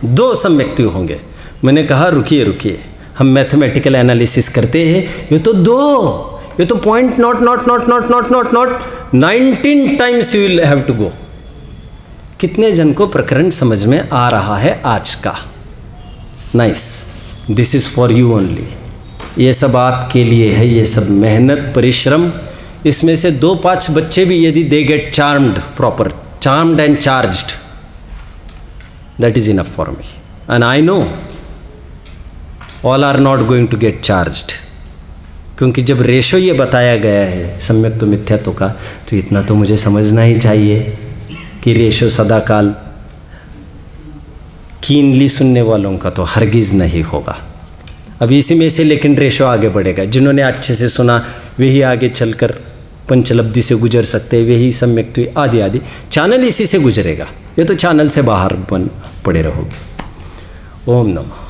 2 सम्यक्त्यु होंगे। मैंने कहा रुकिए, हम मैथमेटिकल एनालिसिस करते हैं, ये तो 2, ये तो point not 19 times you will have to go. कितने जन को प्रकरण समझ में आ रहा है आज का? Nice, this is for you only. ये सब आपके लिए है, ये सब मेहनत परिश्रम। इसमें से 2-5 बच्चे भी यदि they get charmed and charged, that is enough for me, and I know all are not going to get charged. क्योंकि जब रेशो ये बताया गया है सम्यक्त्व मिथ्यात्व का, तो इतना तो मुझे समझना ही चाहिए कि रेशो सदाकाल कीनली सुनने वालों का तो हरगिज़ नहीं होगा। अब इसी में से लेकिन रेशो आगे बढ़ेगा, जिन्होंने अच्छे से सुना वही आगे चलकर पंचलब्धि से गुजर सकते, वही सम्यक्त्व आदि चैनल इसी से गुजरेगा। ये तो चैनल से बाहर बन पड़े रहोगे। ओम नमः।